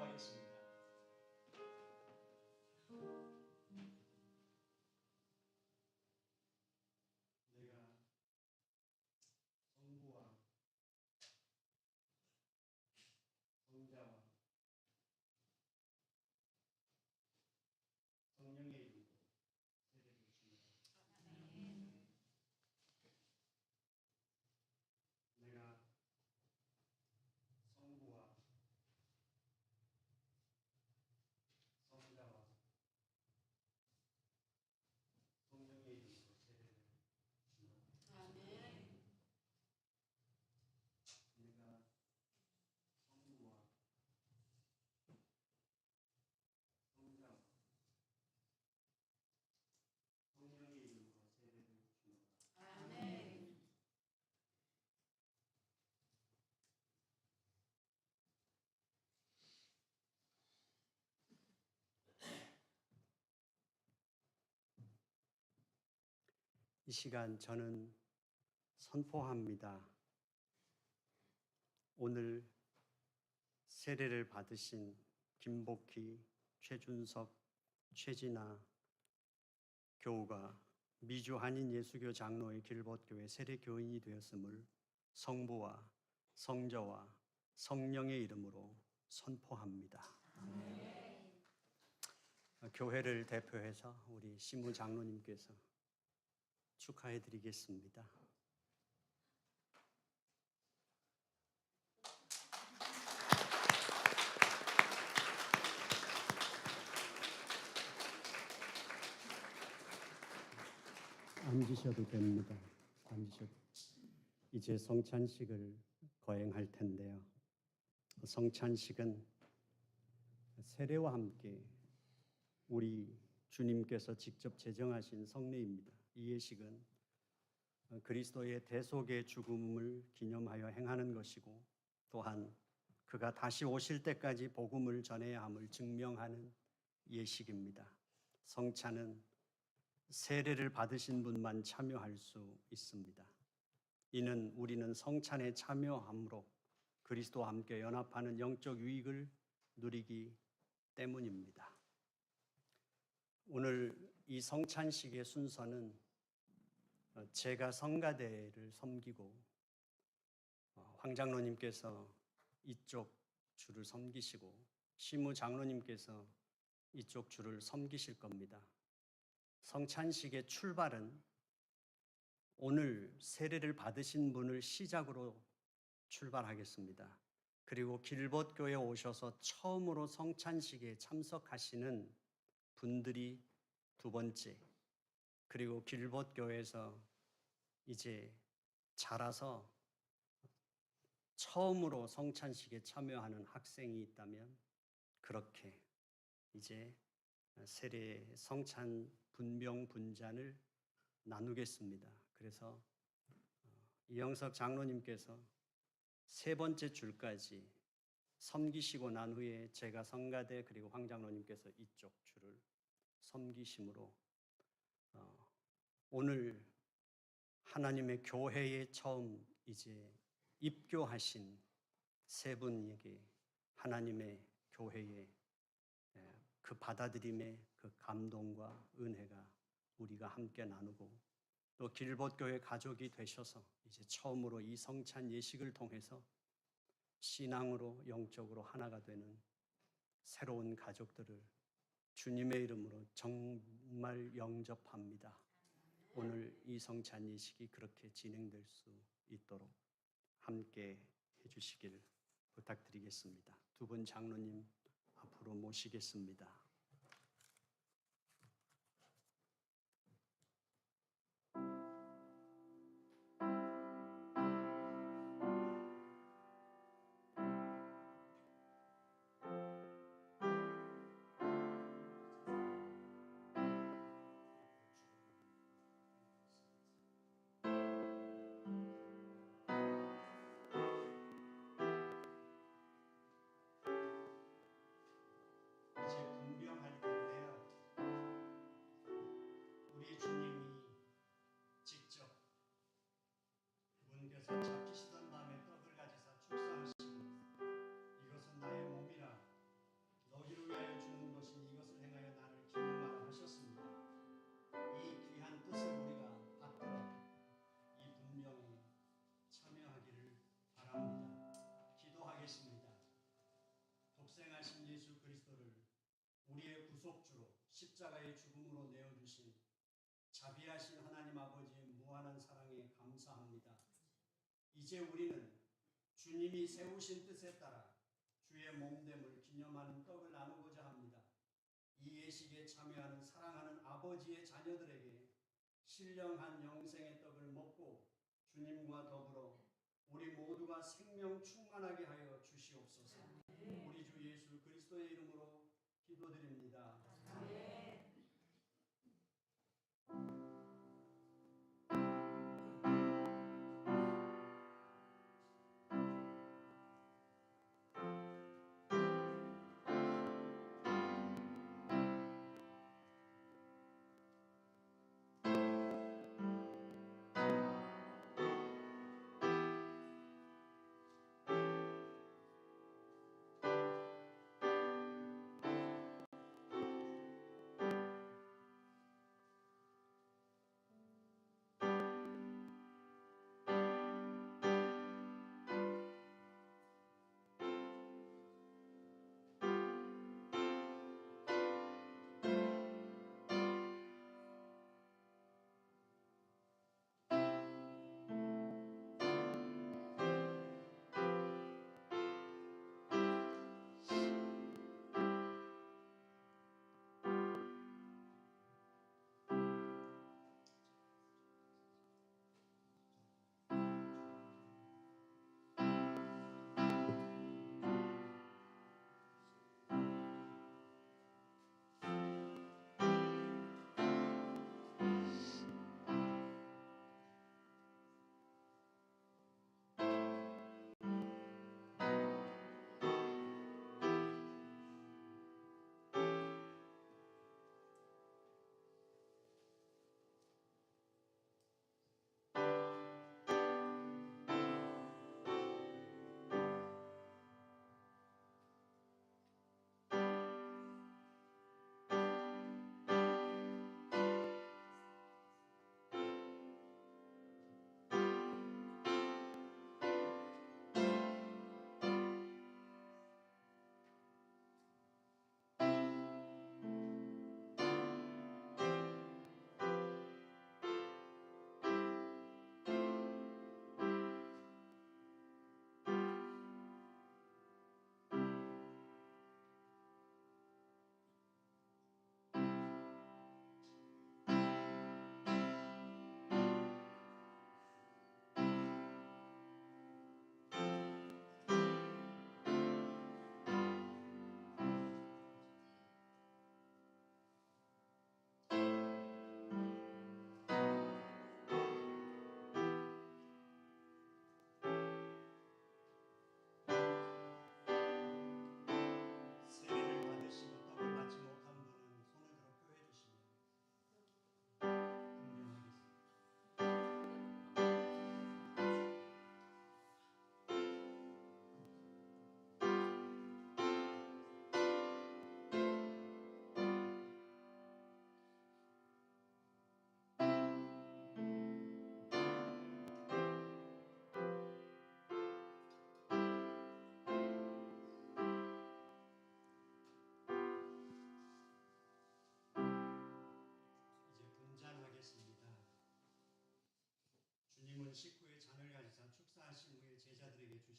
기도하겠습니다. 내가 성부와 성자와 성령의 이름으로 세례를 줍니다. 내가 성부와 성자와 성령의 이름으로 세례를 줍니다. 내가 성부와 성자와 성령의 이름으로 세례를 줍니다. 이 시간 저는 선포합니다. 오늘 세례를 받으신 김복희, 최준석, 최진아 교우가 미주 한인예수교 장로의 길벗교회 세례교인이 되었음을 성부와 성자와 성령의 이름으로 선포합니다. 교회를 대표해서 우리 신무 장로님께서 축하해 드리겠습니다. 앉으셔도 됩니다. 앉으셔도. 이제 성찬식을 거행할 텐데요. 성찬식은 세례와 함께 우리 주님께서 직접 제정하신 성례입니다. 이 예식은 그리스도의 대속의 죽음을 기념하여 행하는 것이고 또한 그가 다시 오실 때까지 복음을 전해야 함을 증명하는 예식입니다. 성찬은 세례를 받으신 분만 참여할 수 있습니다. 이는 우리는 성찬에 참여함으로 그리스도와 함께 연합하는 영적 유익을 누리기 때문입니다. 오늘 이 성찬식의 순서는 제가 성가대를 섬기고 황 장로님께서 이쪽 줄을 섬기시고 시무 장로님께서 이쪽 줄을 섬기실 겁니다. 성찬식의 출발은 오늘 세례를 받으신 분을 시작으로 출발하겠습니다. 그리고 길벗교에 오셔서 처음으로 성찬식에 참석하시는 분들이 두 번째, 그리고 길벗교에서 이제 자라서 처음으로 성찬식에 참여하는 학생이 있다면 그렇게 이제 세례 성찬 분명 분잔을 나누겠습니다. 그래서 이영석 장로님께서 세 번째 줄까지 섬기시고 난 후에 제가 성가대 그리고 황 장로님께서 이쪽 줄을 섬기심으로 오늘 하나님의 교회에 처음 이제 입교하신 세 분에게 하나님의 교회에 그 받아들임의 그 감동과 은혜가 우리가 함께 나누고 또 길봇교회 가족이 되셔서 이제 처음으로 이 성찬 예식을 통해서 신앙으로 영적으로 하나가 되는 새로운 가족들을 주님의 이름으로 정말 영접합니다. 오늘 이 성찬 예식이 그렇게 진행될 수 있도록 함께 해주시길 부탁드리겠습니다. 두 분 장로님 앞으로 모시겠습니다. 이제 분명할 텐데요. 우리 주님이 직접 그분께서 잡히시던 밤에 떡을 가지사 축사하시고 이것은 나의 몸이라 너희를 위하여 주는 것이니 이것을 행하여 나를 기념하라 하셨습니다. 이 귀한 뜻을 우리가 받들어 이 분명히 참여하기를 바랍니다. 기도하겠습니다. 독생하신 예수 그리스도를 우리의 구속주로 십자가의 죽음으로 내어주신 자비하신 하나님 아버지의 무한한 사랑에 감사합니다. 이제 우리는 주님이 세우신 뜻에 따라 주의 몸됨을 기념하는 떡을 나누고자 합니다. 이 예식에 참여하는 사랑하는 아버지의 자녀들에게 신령한 영생의 떡을 먹고 주님과 더불어 우리 모두가 생명 충만하게 하여 주시옵소서. 우리 주 예수 그리스도의 이름으로 기도드립니다. 아멘.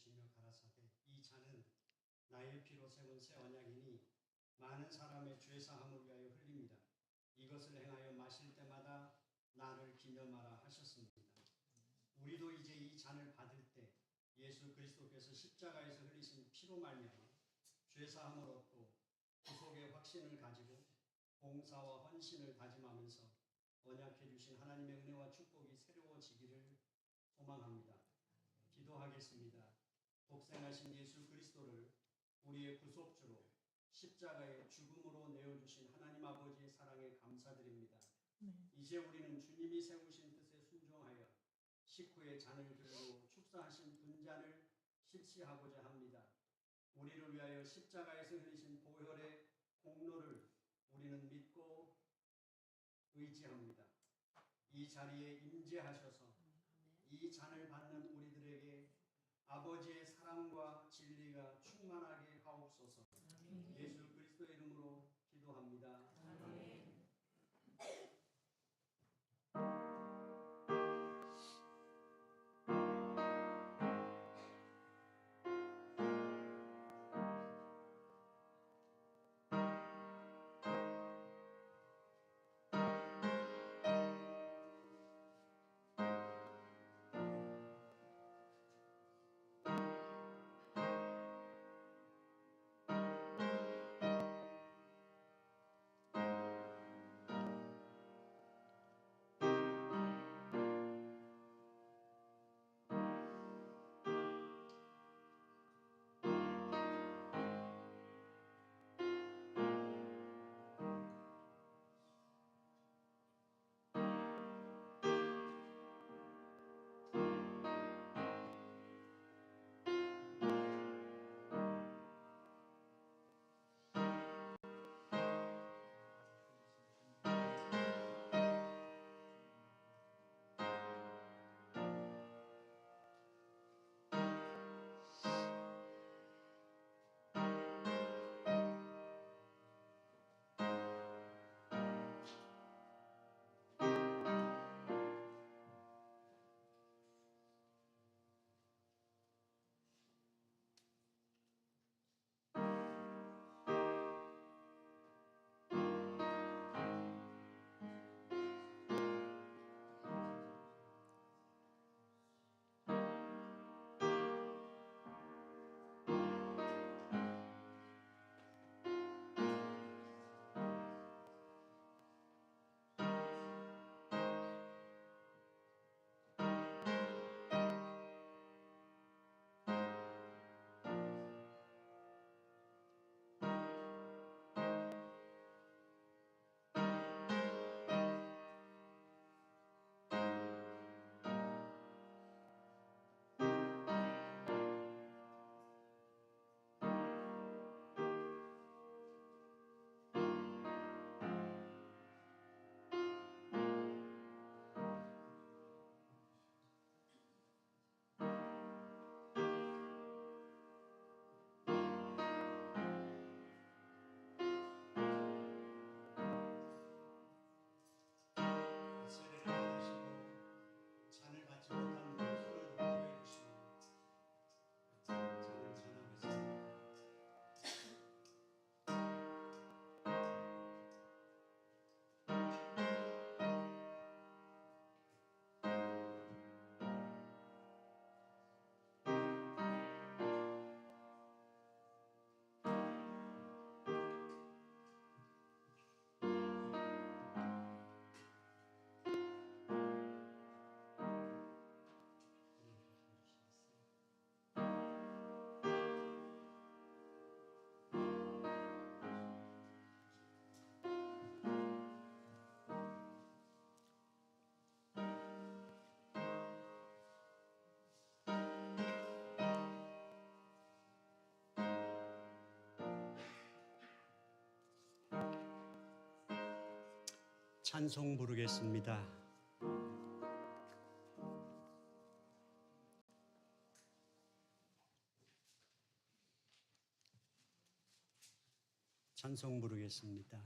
주시며 가라사대 이 잔은 나의 피로 세운 새 언약이니 많은 사람의 죄 사함을 위하여 흘립니다. 이것을 행하여 마실 때마다 나를 기념하라 하셨습니다. 우리도 이제 이 잔을 받을 때 예수 그리스도께서 십자가에서 흘리신 피로 말미암아 죄 사함을 얻고 구속의 확신을 가지고 봉사와 헌신을 다짐하면서 언약해 주신 하나님의 은혜와 축복이 새로워지기를 소망합니다. 기도하겠습니다. 독생하신 예수 그리스도를 우리의 구속주로 십자가의 죽음으로 내어주신 하나님 아버지의 사랑에 감사드립니다. 이제 우리는 주님이 세우신 뜻에 순종하여 식후의 잔을 들고 축사하신 분잔을 실시하고자 합니다. 우리를 위하여 십자가에서 흘리신 보혈의 공로를 우리는 믿고 의지합니다. 이 자리에 임재하셔서 이 잔을 받는 우리들에게 아버지의 사랑과 진리가 충만하게 하옵소서. 예수 그리스도의 이름으로 기도합니다. 아멘. 세례를 받으시고 잔을 받지 못한 분을 손을 들어 기도해 주시고 잔을 전하겠습니다. 찬송 부르겠습니다. 찬송 부르겠습니다.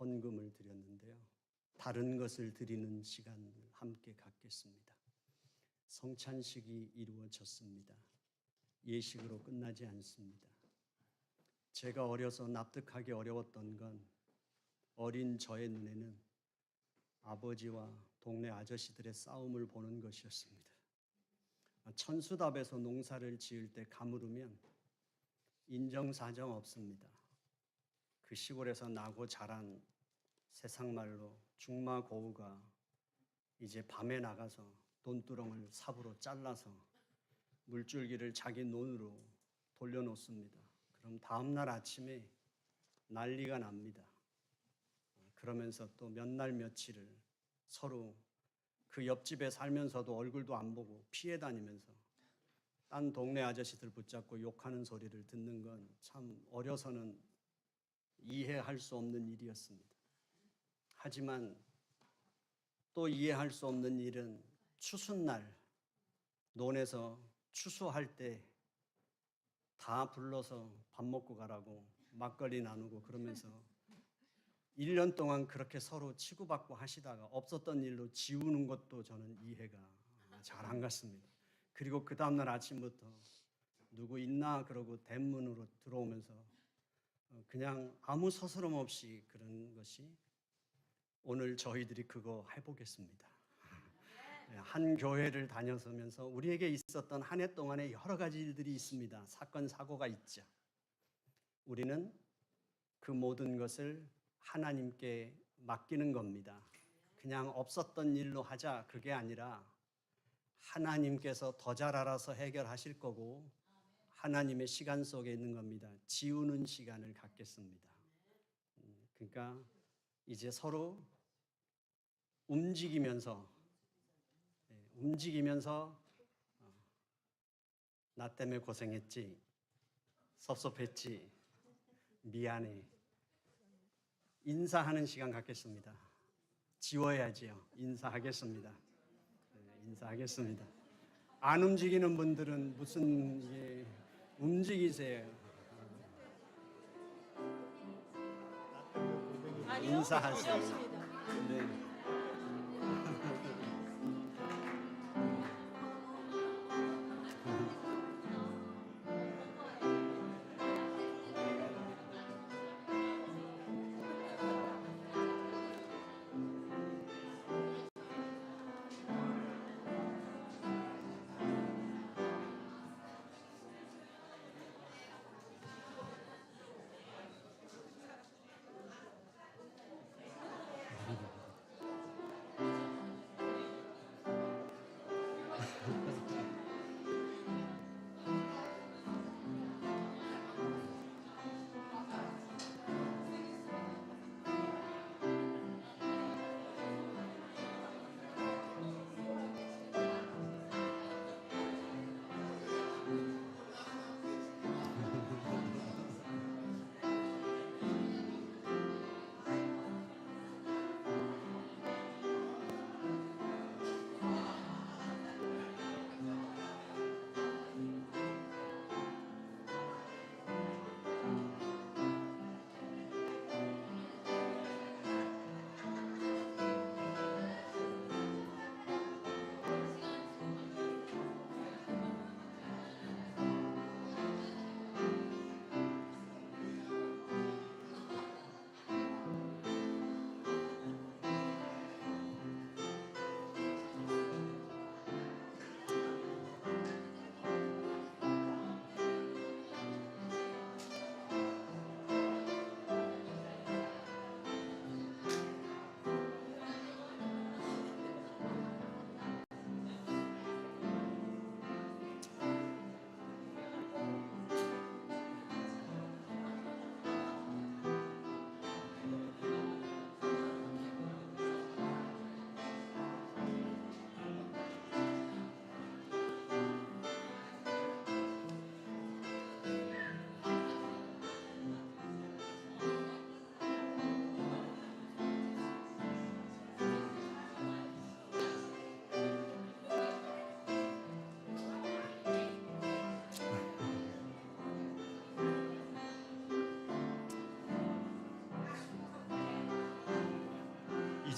헌금을 드렸는데요. 다른 것을 드리는 시간을 함께 갖겠습니다. 성찬식이 이루어졌습니다. 예식으로 끝나지 않습니다. 제가 어려서 납득하기 어려웠던 건 어린 저의 눈에는 아버지와 동네 아저씨들의 싸움을 보는 것이었습니다. 천수답에서 농사를 지을 때 가물으면 인정사정 없습니다. 그 시골에서 나고 자란 세상말로 중마고우가 이제 밤에 나가서 돈두렁을 삽으로 잘라서 물줄기를 자기 논으로 돌려놓습니다. 그럼 다음날 아침에 난리가 납니다. 그러면서 또 몇 날 며칠을 서로 그 옆집에 살면서도 얼굴도 안 보고 피해 다니면서 딴 동네 아저씨들 붙잡고 욕하는 소리를 듣는 건 참 어려서는 이해할 수 없는 일이었습니다. 하지만 또 이해할 수 없는 일은 추수날 논에서 추수할 때 다 불러서 밥 먹고 가라고 막걸리 나누고 그러면서 1년 동안 그렇게 서로 치고받고 하시다가 없었던 일로 지우는 것도 저는 이해가 잘 안 갔습니다. 그리고 그 다음날 아침부터 누구 있나 그러고 대문으로 들어오면서 그냥 아무 서스럼 없이 그런 것이 오늘 저희들이 그거 해보겠습니다. 한 교회를 다녔으면서 우리에게 있었던 한 해 동안에 여러 가지 일들이 있습니다. 사건, 사고가 있죠. 우리는 그 모든 것을 하나님께 맡기는 겁니다. 그냥 없었던 일로 하자 그게 아니라 하나님께서 더 잘 알아서 해결하실 거고 하나님의 시간 속에 있는 겁니다. 지우는 시간을 갖겠습니다. 그러니까 이제 서로 움직이면서 나 때문에 고생했지, 섭섭했지, 미안해. 인사하는 시간 갖겠습니다. 지워야지요. 인사하겠습니다. 인사하겠습니다. 안 움직이는 분들은 무슨 움직이세요. 인사하세요. 네.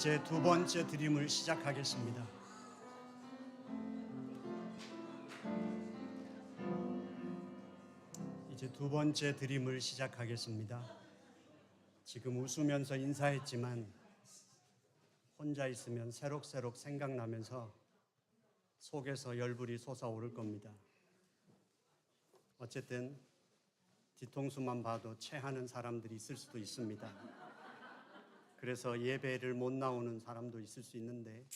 이제 두 번째 드림을 시작하겠습니다. 이제 두 번째 드림을 시작하겠습니다. 지금 웃으면서 인사했지만 혼자 있으면 새록새록 생각나면서 속에서 열불이 솟아오를 겁니다. 어쨌든 뒤통수만 봐도 체하는 사람들이 있을 수도 있습니다. 그래서 예배를 못 나오는 사람도 있을 수 있는데,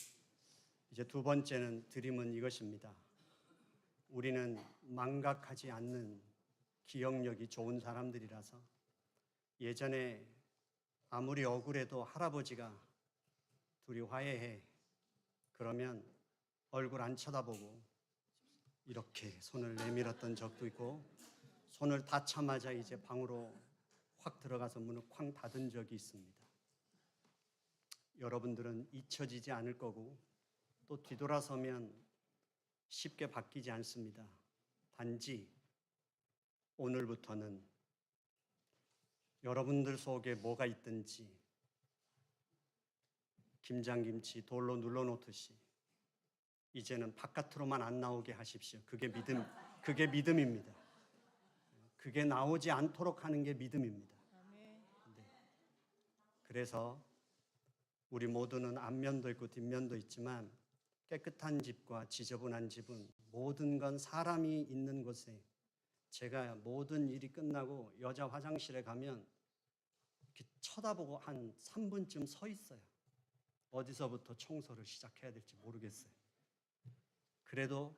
이제 두 번째는 드림은 이것입니다. 우리는 망각하지 않는 기억력이 좋은 사람들이라서 예전에 아무리 억울해도 할아버지가 둘이 화해해 그러면 얼굴 안 쳐다보고 이렇게 손을 내밀었던 적도 있고, 손을 닿자마자 이제 방으로 확 들어가서 문을 쾅 닫은 적이 있습니다. 여러분들은 잊혀지지 않을 거고 또 뒤돌아서면 쉽게 바뀌지 않습니다. 단지 오늘부터는 여러분들 속에 뭐가 있든지 김장김치 돌로 눌러놓듯이 이제는 바깥으로만 안 나오게 하십시오. 그게 믿음입니다. 그게 나오지 않도록 하는 게 믿음입니다. 네. 그래서 우리 모두는 앞면도 있고 뒷면도 있지만 깨끗한 집과 지저분한 집은 모든 건 사람이 있는 곳에, 제가 모든 일이 끝나고 여자 화장실에 가면 이렇게 쳐다보고 한 3분쯤 서 있어요. 어디서부터 청소를 시작해야 될지 모르겠어요. 그래도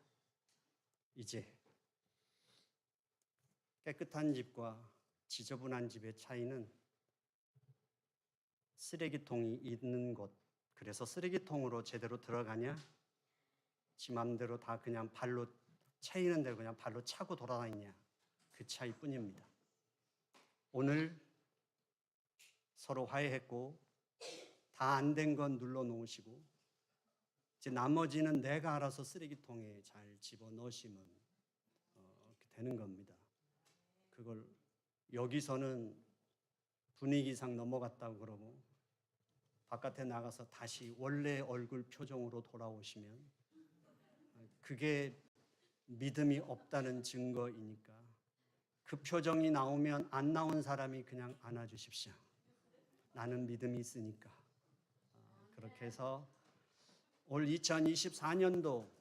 이제 깨끗한 집과 지저분한 집의 차이는 쓰레기통이 있는 곳, 그래서 쓰레기통으로 제대로 들어가냐, 지 맘대로 다 그냥 발로 차이는 대로 그냥 발로 차고 돌아다니냐, 그 차이뿐입니다. 오늘 서로 화해했고 다 안 된 건 눌러놓으시고 이제 나머지는 내가 알아서 쓰레기통에 잘 집어넣으시면 이렇게 되는 겁니다. 그걸 여기서는 분위기상 넘어갔다고 그러고 바깥에 나가서 다시 원래 얼굴 표정으로 돌아오시면 그게 믿음이 없다는 증거이니까 그 표정이 나오면 안 나온 사람이 그냥 안아주십시오. 나는 믿음이 있으니까. 그렇게 해서 올 2024년도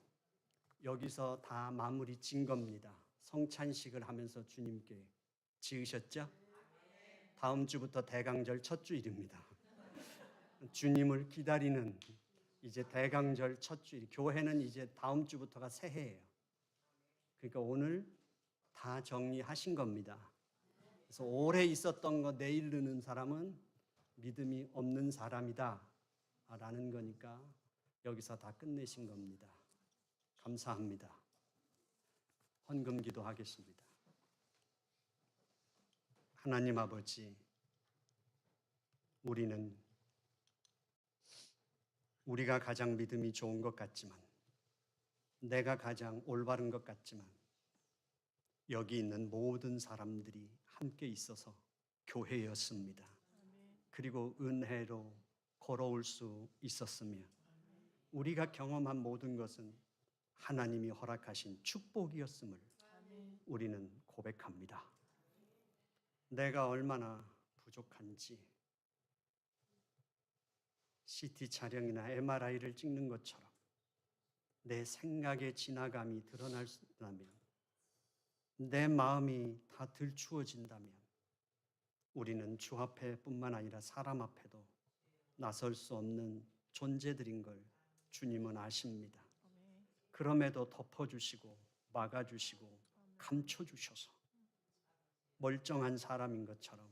여기서 다 마무리 진 겁니다. 성찬식을 하면서 주님께 지으셨죠? 다음 주부터 대강절 첫 주일입니다. 주님을 기다리는 이제 대강절 첫 주일, 교회는 이제 다음 주부터가 새해예요. 그러니까 오늘 다 정리하신 겁니다. 그래서 오래 있었던 거 내일 느는 사람은 믿음이 없는 사람이다 라는 거니까 여기서 다 끝내신 겁니다. 감사합니다. 헌금 기도하겠습니다. 하나님 아버지, 우리가 가장 믿음이 좋은 것 같지만, 내가 가장 올바른 것 같지만, 여기 있는 모든 사람들이 함께 있어서 교회였습니다. 그리고 은혜로 걸어올 수 있었으며, 우리가 경험한 모든 것은 하나님이 허락하신 축복이었음을 우리는 고백합니다. 내가 얼마나 부족한지 CT 촬영이나 MRI를 찍는 것처럼 내 생각의 지나감이 드러난다면, 내 마음이 다 들추어진다면 우리는 주 앞에뿐만 아니라 사람 앞에도 나설 수 없는 존재들인 걸 주님은 아십니다. 그럼에도 덮어주시고 막아주시고 감춰주셔서 멀쩡한 사람인 것처럼,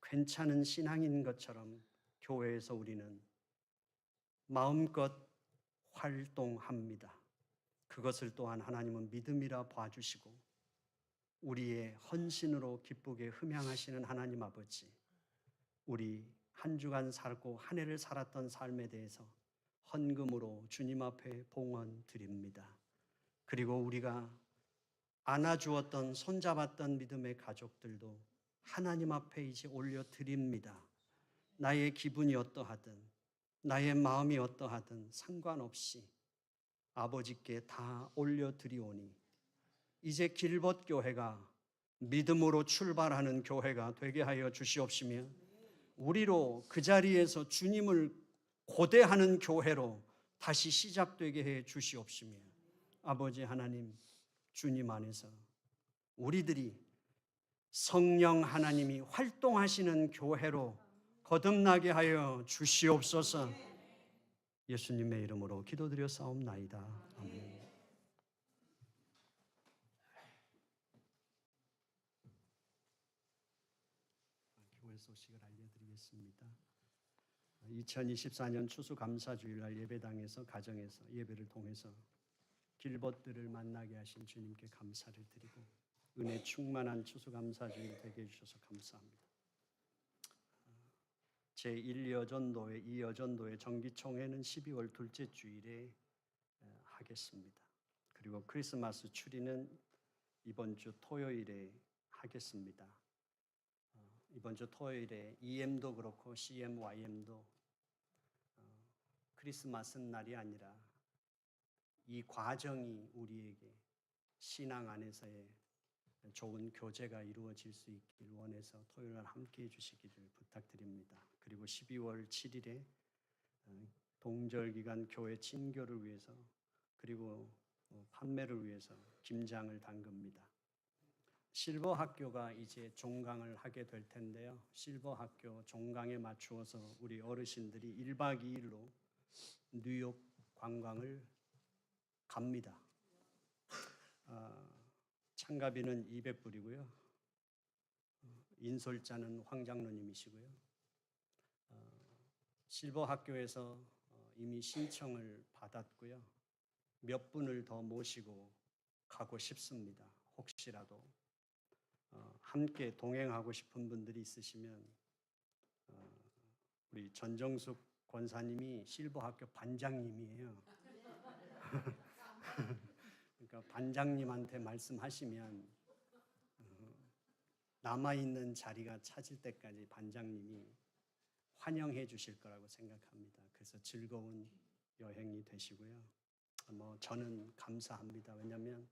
괜찮은 신앙인 것처럼 교회에서 우리는 마음껏 활동합니다. 그것을 또한 하나님은 믿음이라 봐주시고 우리의 헌신으로 기쁘게 흠양하시는 하나님 아버지, 우리 한 주간 살고 한 해를 살았던 삶에 대해서 헌금으로 주님 앞에 봉헌 드립니다. 그리고 우리가 안아주었던, 손잡았던 믿음의 가족들도 하나님 앞에 이제 올려 드립니다. 나의 기분이 어떠하든, 나의 마음이 어떠하든 상관없이 아버지께 다 올려드리오니 이제 길벗 교회가 믿음으로 출발하는 교회가 되게 하여 주시옵시며 우리로 그 자리에서 주님을 고대하는 교회로 다시 시작되게 해 주시옵시며 아버지 하나님, 주님 안에서 우리들이 성령 하나님이 활동하시는 교회로 거듭나게 하여 주시옵소서. 예수님의 이름으로 기도드려 싸움나이다. 아멘. 교회 소식을 알려드리겠습니다. 2024년 추수감사주일날 예배당에서 가정에서 예배를 통해서 길벗들을 만나게 하신 주님께 감사를 드리고 은혜 충만한 추수감사주일 되게 해주셔서 감사합니다. 제1여전도회, 2여전도회 정기총회는 12월 둘째 주일에 하겠습니다. 그리고 크리스마스 추리는 이번 주 토요일에 하겠습니다. 이번 주 토요일에 EM도 그렇고 CM, YM도 크리스마스 날이 아니라 이 과정이 우리에게 신앙 안에서의 좋은 교제가 이루어질 수 있길 원해서 토요일 날 함께해 주시기를 부탁드립니다. 그리고 12월 7일에 동절기간 교회 친교를 위해서 그리고 판매를 위해서 김장을 담급니다. 실버 학교가 이제 종강을 하게 될 텐데요. 실버 학교 종강에 맞추어서 우리 어르신들이 1박 2일로 뉴욕 관광을 갑니다. 참가비는 200불이고요. 인솔자는 황장로님이시고요. 실버 학교에서 이미 신청을 받았고요. 몇 분을 더 모시고 가고 싶습니다. 혹시라도 함께 동행하고 싶은 분들이 있으시면 우리 전정숙 권사님이 실버 학교 반장님이에요. 그러니까 반장님한테 말씀하시면 남아있는 자리가 찾을 때까지 반장님이 환영해 주실 거라고 생각합니다. 그래서 즐거운 여행이 되시고요. 저는 감사합니다. 왜냐하면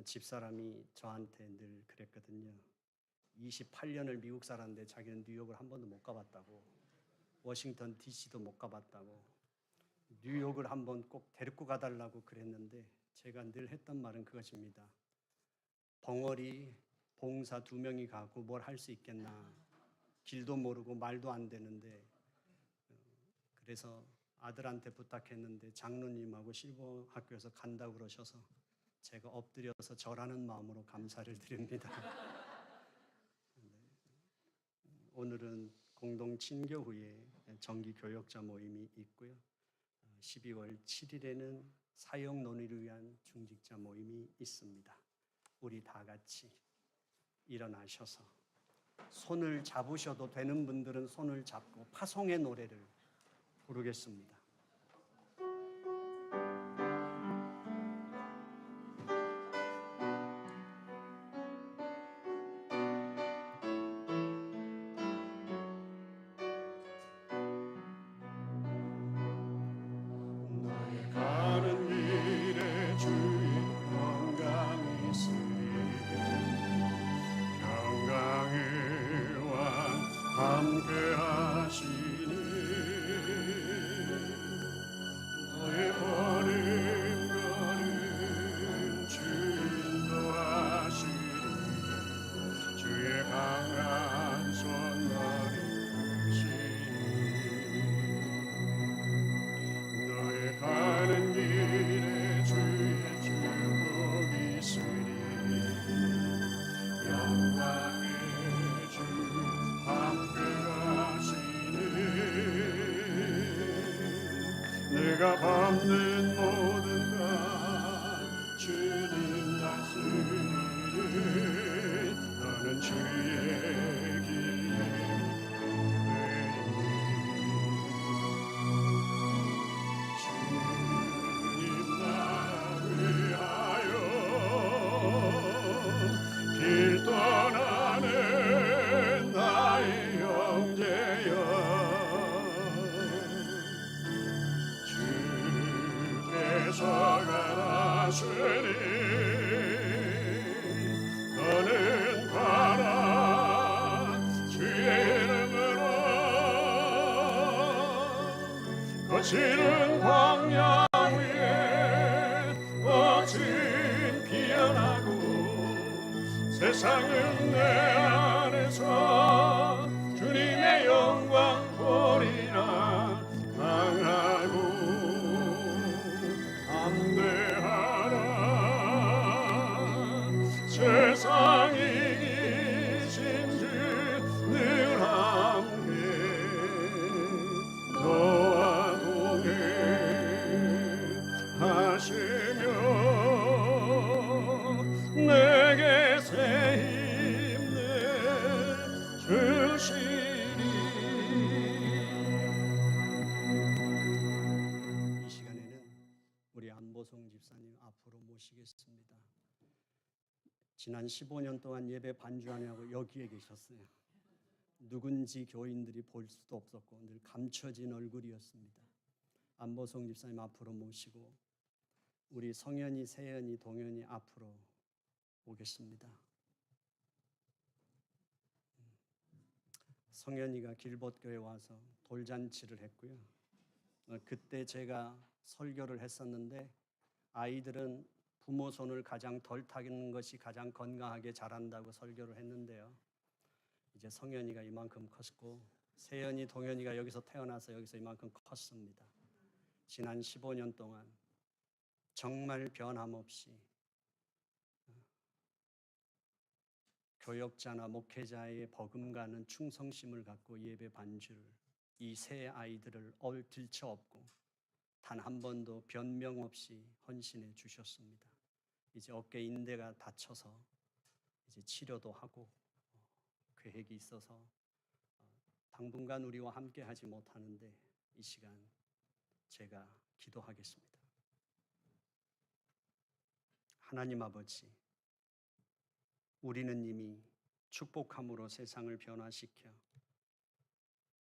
집사람이 저한테 늘 그랬거든요. 28년을 미국 살았는데 자기는 뉴욕을 한 번도 못 가봤다고, 워싱턴 DC도 못 가봤다고, 뉴욕을 한번 꼭 데리고 가달라고 그랬는데 제가 늘 했던 말은 그것입니다. 벙어리 봉사 2명이 가고 뭘 할 수 있겠나. 길도 모르고 말도 안 되는데. 그래서 아들한테 부탁했는데 장로님하고 실버 학교에서 간다고 그러셔서 제가 엎드려서 절하는 마음으로 감사를 드립니다. 오늘은 공동 친교 후에 정기 교역자 모임이 있고요. 12월 7일에는 사역 논의를 위한 중직자 모임이 있습니다. 우리 다 같이 일어나셔서 손을 잡으셔도 되는 분들은 손을 잡고 파송의 노래를 부르겠습니다. 가는 길에 주의 평강이 있으리 평강의 왕 함께 하시니 너의 걸음걸음 주 인도하시니 주의 강한 손 너를 너의 가는 길에 주의 축복이 있으리 영광의 주 함께 가시니 내가 밟는 모든 것 주님 다스리리 너는 주의 길에 주님 나를 위하여 길 떠나는 나의 형제여 쫓아가라시니 너는 가라 주의 이름으로 거칠은 광야 위에 멋진 피어나고 세상은 내 안에서 주님의 영광 보리라 강하고 담대하라 세상이 이기신 주 늘 함께 너와 동행하시며 내게 새 힘내 주시리. 이 시간에는 우리 안보성 집사님 앞으로 모시겠습니다. 지난 15년 동안 예배 반주 안 하고 여기에 계셨어요. 누군지 교인들이 볼 수도 없었고 늘 감춰진 얼굴이었습니다. 안보성 집사님 앞으로 모시고 우리 성현이, 세현이, 동현이 앞으로 오겠습니다. 성현이가 길벗교에 와서 돌잔치를 했고요. 그때 제가 설교를 했었는데 아이들은 부모 손을 가장 덜 타는 것이 가장 건강하게 자란다고 설교를 했는데요. 이제 성현이가 이만큼 컸고 세현이, 동현이가 여기서 태어나서 여기서 이만큼 컸습니다. 지난 15년 동안 정말 변함없이 교역자나 목회자의 버금가는 충성심을 갖고 예배 반주를 이 세 아이들을 들쳐업고 단 한 번도 변명 없이 헌신해 주셨습니다. 이제 어깨 인대가 다쳐서 이제 치료도 하고 계획이 있어서 당분간 우리와 함께 하지 못하는데 이 시간 제가 기도하겠습니다. 하나님 아버지, 우리는 이미 축복함으로 세상을 변화시켜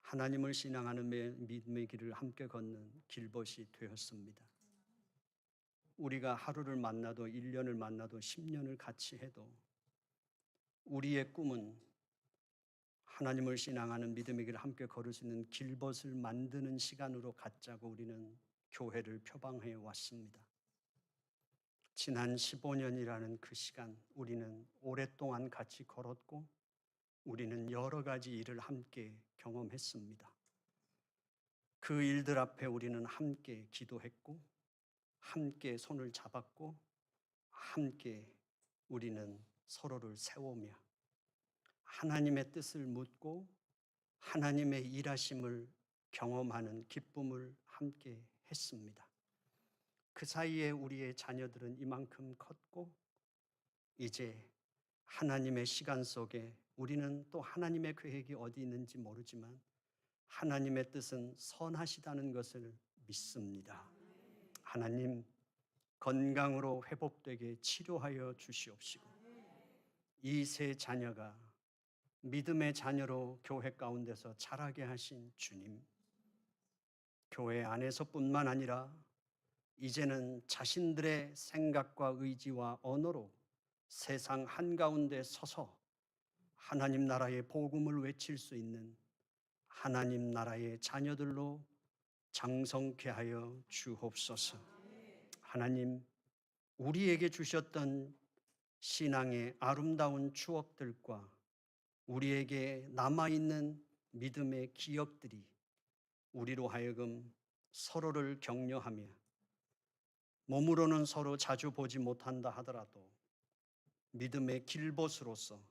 하나님을 신앙하는 믿음의 길을 함께 걷는 길벗이 되었습니다. 우리가 하루를 만나도 1년을 만나도 10년을 같이 해도 우리의 꿈은 하나님을 신앙하는 믿음의 길을 함께 걸을 수 있는 길벗을 만드는 시간으로 갖자고 우리는 교회를 표방해 왔습니다. 지난 15년이라는 그 시간 우리는 오랫동안 같이 걸었고 우리는 여러 가지 일을 함께 경험했습니다. 그 일들 앞에 우리는 함께 기도했고 함께 손을 잡았고 함께 우리는 서로를 세우며 하나님의 뜻을 묻고 하나님의 일하심을 경험하는 기쁨을 함께 했습니다. 그 사이에 우리의 자녀들은 이만큼 컸고 이제 하나님의 시간 속에 우리는 또 하나님의 계획이 어디 있는지 모르지만 하나님의 뜻은 선하시다는 것을 믿습니다. 하나님, 건강으로 회복되게 치료하여 주시옵시고 이 세 자녀가 믿음의 자녀로 교회 가운데서 자라게 하신 주님, 교회 안에서뿐만 아니라 이제는 자신들의 생각과 의지와 언어로 세상 한가운데 서서 하나님 나라의 복음을 외칠 수 있는 하나님 나라의 자녀들로 장성케 하여 주옵소서. 하나님, 우리에게 주셨던 신앙의 아름다운 추억들과 우리에게 남아있는 믿음의 기억들이 우리로 하여금 서로를 격려하며 몸으로는 서로 자주 보지 못한다 하더라도 믿음의 길벗으로서